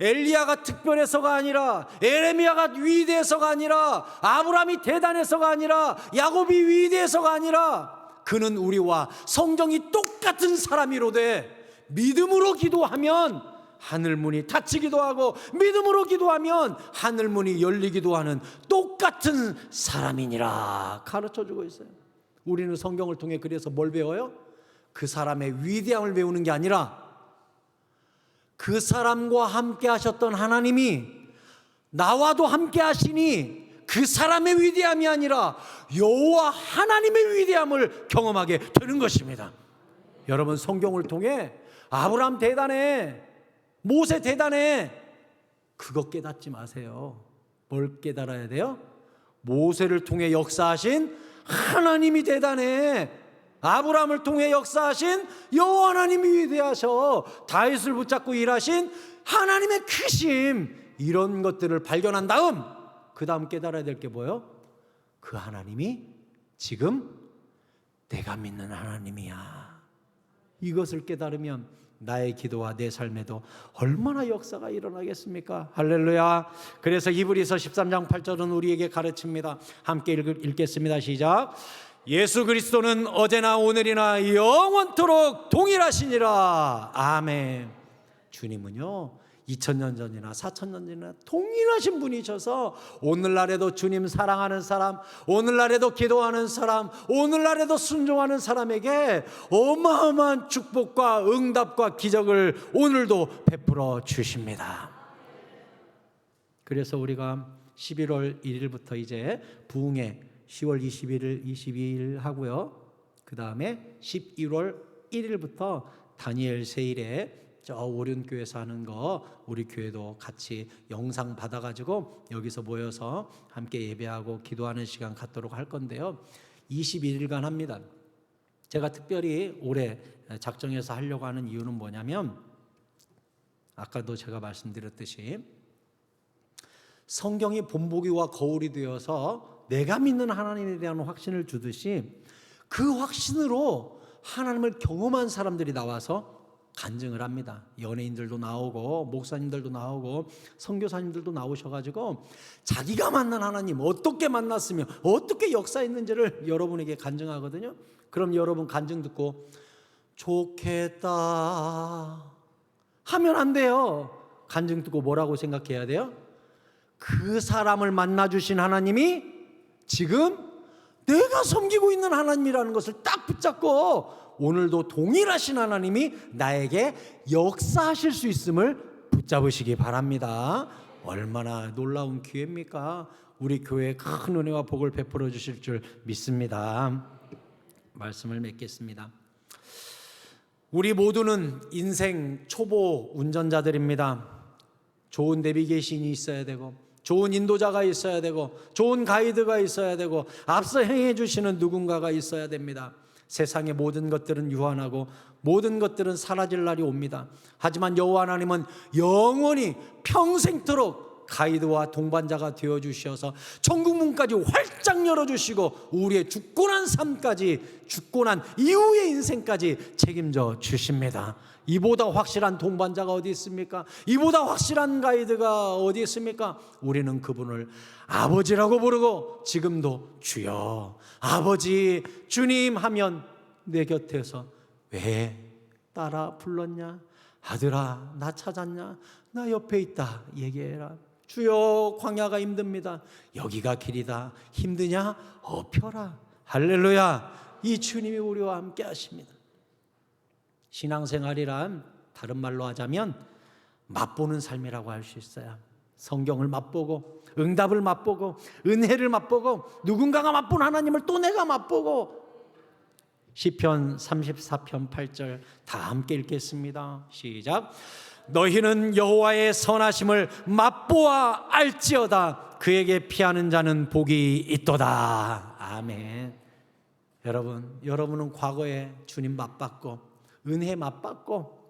엘리야가 특별해서가 아니라, 에레미야가 위대해서가 아니라, 아브라함이 대단해서가 아니라, 야곱이 위대해서가 아니라, 그는 우리와 성정이 똑같은 사람이로되 믿음으로 기도하면 하늘문이 닫히기도 하고 믿음으로 기도하면 하늘문이 열리기도 하는 똑같은 사람이니라 가르쳐주고 있어요. 우리는 성경을 통해 그래서 뭘 배워요? 그 사람의 위대함을 배우는 게 아니라 그 사람과 함께 하셨던 하나님이 나와도 함께 하시니 그 사람의 위대함이 아니라 여호와 하나님의 위대함을 경험하게 되는 것입니다. 여러분 성경을 통해 아브라함 대단해, 모세 대단해, 그거 깨닫지 마세요. 뭘 깨달아야 돼요? 모세를 통해 역사하신 하나님이 대단해. 아브라함을 통해 역사하신 여호와 하나님이 위대하셔. 다윗을 붙잡고 일하신 하나님의 크심, 이런 것들을 발견한 다음 그 다음 깨달아야 될 게 뭐예요? 그 하나님이 지금 내가 믿는 하나님이야. 이것을 깨달으면 나의 기도와 내 삶에도 얼마나 역사가 일어나겠습니까? 할렐루야. 그래서 히브리서 13장 8절은 우리에게 가르칩니다. 함께 읽겠습니다. 시작. 예수 그리스도는 어제나 오늘이나 영원토록 동일하시니라. 아멘. 주님은요 2000년 전이나 4000년 전이나 동일하신 분이셔서 오늘날에도 주님 사랑하는 사람, 오늘날에도 기도하는 사람, 오늘날에도 순종하는 사람에게 어마어마한 축복과 응답과 기적을 오늘도 베풀어 주십니다. 그래서 우리가 11월 1일부터 이제 부흥회 10월 21일, 22일 하고요. 그 다음에 11월 1일부터 다니엘 세일에 저 오륜교회에서 하는 거 우리 교회도 같이 영상 받아가지고 여기서 모여서 함께 예배하고 기도하는 시간 갖도록 할 건데요. 21일간 합니다. 제가 특별히 올해 작정해서 하려고 하는 이유는 뭐냐면 아까도 제가 말씀드렸듯이 성경이 본보기와 거울이 되어서 내가 믿는 하나님에 대한 확신을 주듯이 그 확신으로 하나님을 경험한 사람들이 나와서 간증을 합니다. 연예인들도 나오고 목사님들도 나오고 선교사님들도 나오셔가지고 자기가 만난 하나님 어떻게 만났으며 어떻게 역사했는지를 여러분에게 간증하거든요. 그럼 여러분 간증 듣고 좋겠다 하면 안 돼요. 간증 듣고 뭐라고 생각해야 돼요? 그 사람을 만나주신 하나님이 지금 내가 섬기고 있는 하나님이라는 것을 딱 붙잡고 오늘도 동일하신 하나님이 나에게 역사하실 수 있음을 붙잡으시기 바랍니다. 얼마나 놀라운 기회입니까? 우리 교회에 큰 은혜와 복을 베풀어 주실 줄 믿습니다. 말씀을 맺겠습니다. 우리 모두는 인생 초보 운전자들입니다. 좋은 내비게이션이 있어야 되고 좋은 인도자가 있어야 되고 좋은 가이드가 있어야 되고 앞서 행해 주시는 누군가가 있어야 됩니다. 세상의 모든 것들은 유한하고 모든 것들은 사라질 날이 옵니다. 하지만 여호와 하나님은 영원히 평생토록 가이드와 동반자가 되어주셔서 천국문까지 활짝 열어주시고 우리의 죽고 난 삶까지, 죽고 난 이후의 인생까지 책임져 주십니다. 이보다 확실한 동반자가 어디 있습니까? 이보다 확실한 가이드가 어디 있습니까? 우리는 그분을 아버지라고 부르고 지금도 주여, 아버지, 주님 하면 내 곁에서 왜 따라 불렀냐? 아들아, 나 찾았냐? 나 옆에 있다 얘기해라. 주여 광야가 힘듭니다. 여기가 길이다. 힘드냐? 엎혀라. 할렐루야. 이 주님이 우리와 함께 하십니다. 신앙생활이란 다른 말로 하자면 맛보는 삶이라고 할 수 있어요. 성경을 맛보고 응답을 맛보고 은혜를 맛보고 누군가가 맛본 하나님을 또 내가 맛보고. 시편 34편 8절 다 함께 읽겠습니다. 시작. 너희는 여호와의 선하심을 맛보아 알지어다. 그에게 피하는 자는 복이 있도다. 아멘. 여러분은 과거에 주님 맛봤고 은혜 맛봤고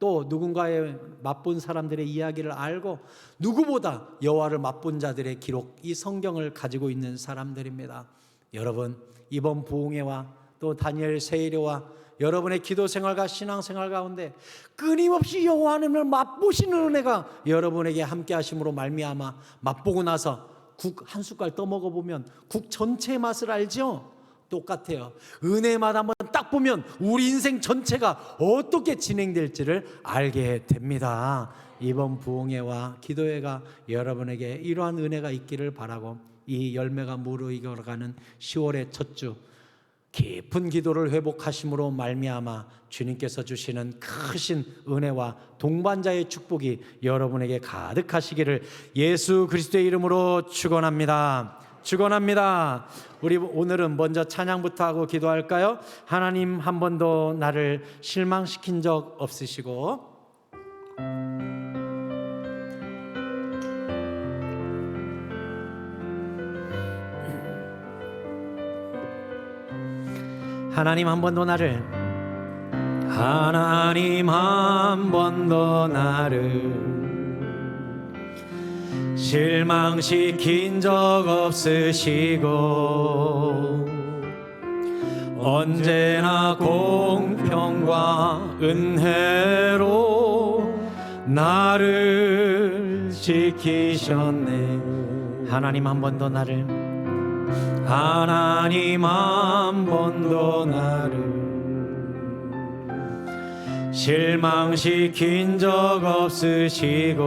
또 누군가의 맛본 사람들의 이야기를 알고 누구보다 여호와를 맛본 자들의 기록, 이 성경을 가지고 있는 사람들입니다. 여러분, 이번 부흥회와 또 다니엘 세일회와 여러분의 기도 생활과 신앙 생활 가운데 끊임없이 여호와 하나님을 맛보시는 은혜가 여러분에게 함께 하심으로 말미암아 맛보고 나서 국 한 숟갈 떠먹어 보면 국 전체의 맛을 알죠? 똑같아요. 은혜만 한번 딱 보면 우리 인생 전체가 어떻게 진행될지를 알게 됩니다. 이번 부흥회와 기도회가 여러분에게 이러한 은혜가 있기를 바라고, 이 열매가 무르익어가는 10월의 첫 주 깊은 기도를 회복하심으로 말미암아 주님께서 주시는 크신 은혜와 동반자의 축복이 여러분에게 가득하시기를 예수 그리스도의 이름으로 축원합니다. 축원합니다. 우리 오늘은 먼저 찬양부터 하고 기도할까요? 하나님, 한 번도 나를 실망시킨 적 없으시고 하나님 한 번도 나를 실망시킨 적 없으시고 언제나 공평과 은혜로 나를 지키셨네. 하나님 한 번도 나를 실망시킨 적 없으시고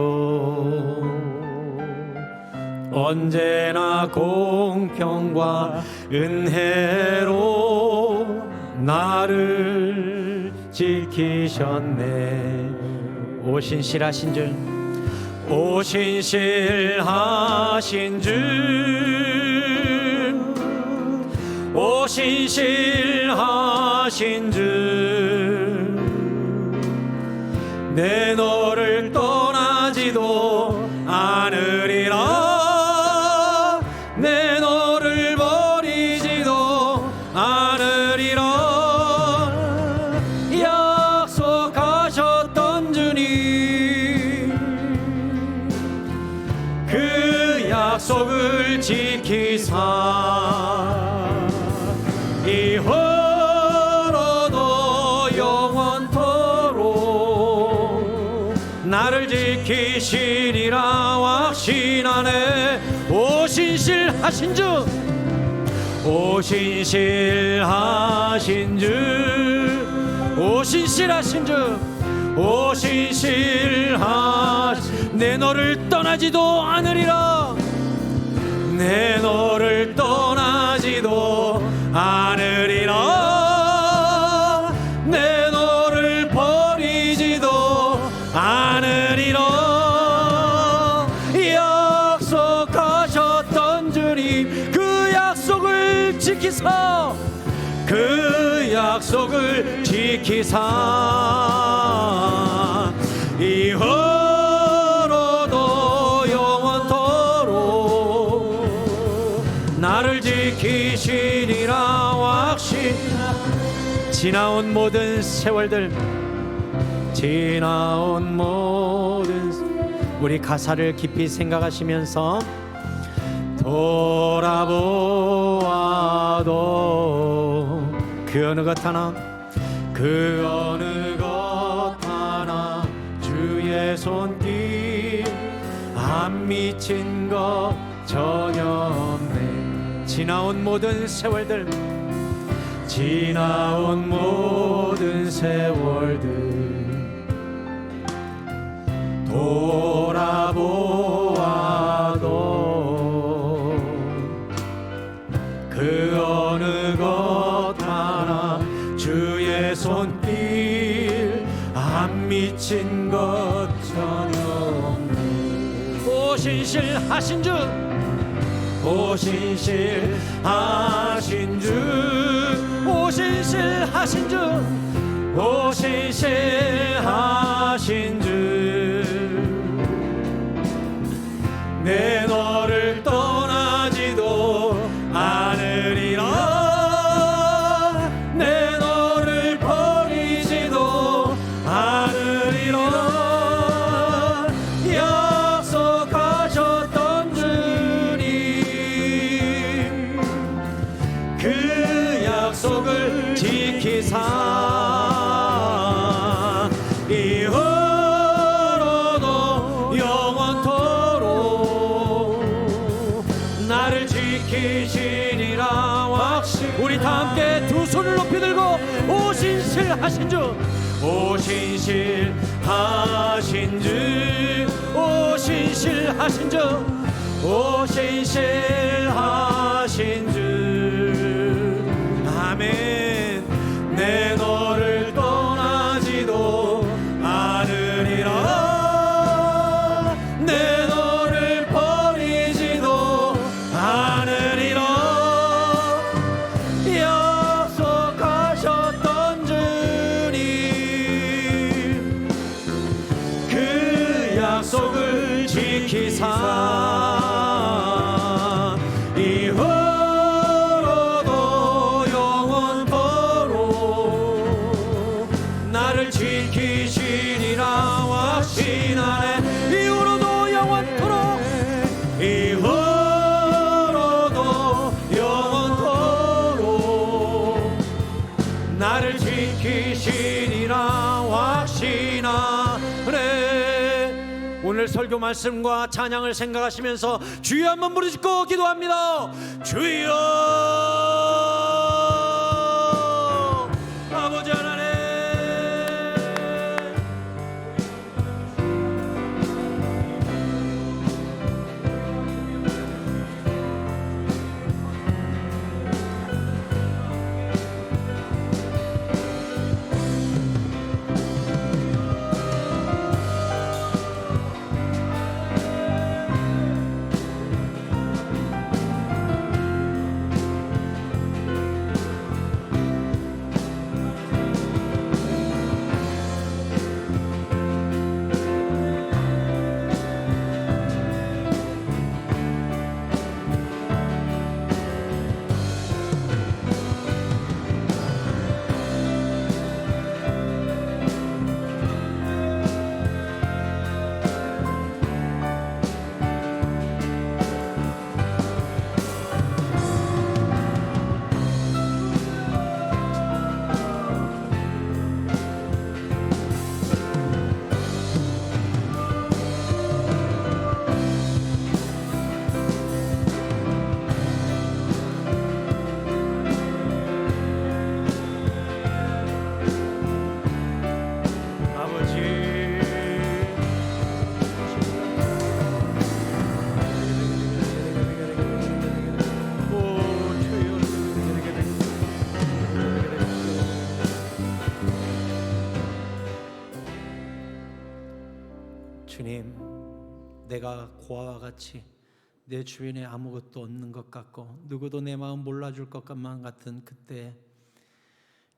언제나 공평과 은혜로 나를 지키셨네. 오신실하신 줄 내 너를 떠나지도 않으리라. 내 너를 버리지도 않으리라. 약속하셨던 주님, 그 약속을 지키사 이후로도 영원토록 나를 지키시리라 확신하네. 오신실하신 내 너를 떠나지도 않으리라. 내 너를 떠나지도 않으리라. 내 너를 버리지도 않으리라. 약속하셨던 주님, 그 약속을 지키사 이후로도 영원토록 나를 지키시리라 확신. 지나온 모든 세월들, 우리 가사를 깊이 생각하시면서 돌아보아도 그 어느 것 하나 주의 손길 안 미친 것 전혀 없네. 지나온 모든 세월들 돌아보아 오신실하신 주 오신실하신 주 오신실하신 주 오신실하신 주 내 너를 떠나지도 않으리라 내 너를 버리지도 않으리라 약속하셨던 주님 그 약속을 지키사 이후로도 영원토록 나를 지키시리라 확신 우리 다 함께 두 손을 높이 들고 오신실하신 주 오신실하신 주 오신실하신 주 오신실하신 주 아멘 내 너를 떠나지도 않으리라 내 너를 버리지도 않으리라 약속하셨던 주님 그 약속을 지키사 이후로도 영원토록 나를 지키시리라 확신하네 이후로도 영원토록 이후로도 영원토록 나를 지키시리라 확신하네 오늘 설교 말씀과 찬양을 생각하시면서 주여 한번 부르짖고 기도합니다 주여 아버지 하나님 주님, 내가 고아와 같이 내 주변에 아무것도 없는 것 같고 누구도 내 마음 몰라줄 것만 같은 그때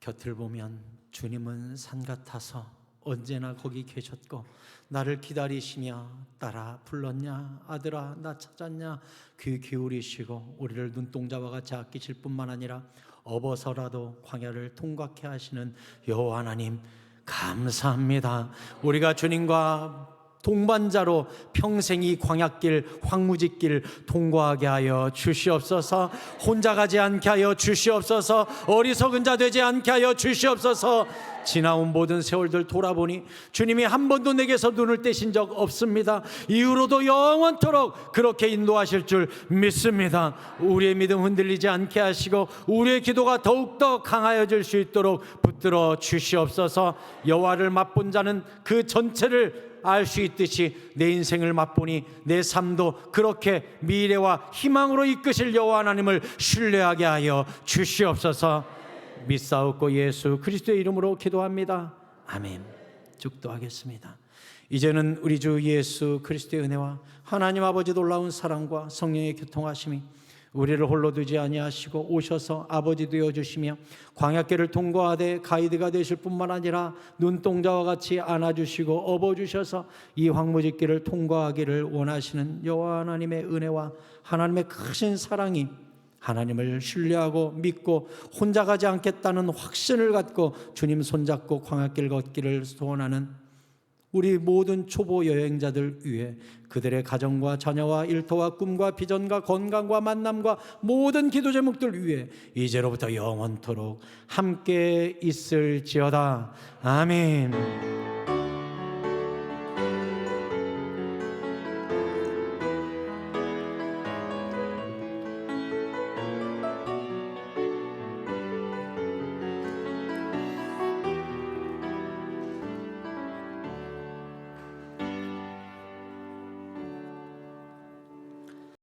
곁을 보면 주님은 산 같아서 언제나 거기 계셨고 나를 기다리시며 따라 불렀냐 아들아 나 찾았냐 귀 기울이시고 우리를 눈동자와 같이 아끼실 뿐만 아니라 업어서라도 광야를 통과케 하시는 여호와 하나님 감사합니다. 우리가 주님과 동반자로 평생 이 광야길 황무지길 통과하게 하여 주시옵소서. 혼자 가지 않게 하여 주시옵소서. 어리석은 자 되지 않게 하여 주시옵소서. 지나온 모든 세월들 돌아보니 주님이 한 번도 내게서 눈을 떼신 적 없습니다. 이후로도 영원토록 그렇게 인도하실 줄 믿습니다. 우리의 믿음 흔들리지 않게 하시고 우리의 기도가 더욱더 강하여질 수 있도록 붙들어 주시옵소서. 여호와를 맛본 자는 그 전체를 알 수 있듯이 내 인생을 맛보니 내 삶도 그렇게 미래와 희망으로 이끄실 여호와 하나님을 신뢰하게 하여 주시옵소서. 믿사옵고 예수 그리스도의 이름으로 기도합니다. 아멘. 축도하겠습니다. 이제는 우리 주 예수 그리스도의 은혜와 하나님 아버지 놀라운 사랑과 성령의 교통하심이 우리를 홀로 두지 아니하시고 오셔서 아버지 되어 주시며 광야길을 통과하되 가이드가 되실 뿐만 아니라 눈동자와 같이 안아주시고 업어주셔서 이 황무지길을 통과하기를 원하시는 여호와 하나님의 은혜와 하나님의 크신 사랑이 하나님을 신뢰하고 믿고 혼자 가지 않겠다는 확신을 갖고 주님 손잡고 광야길 걷기를 소원하는 우리 모든 초보 여행자들 위해 그들의 가정과 자녀와 일터와 꿈과 비전과 건강과 만남과 모든 기도 제목들 위해 이제로부터 영원토록 함께 있을지어다. 아멘.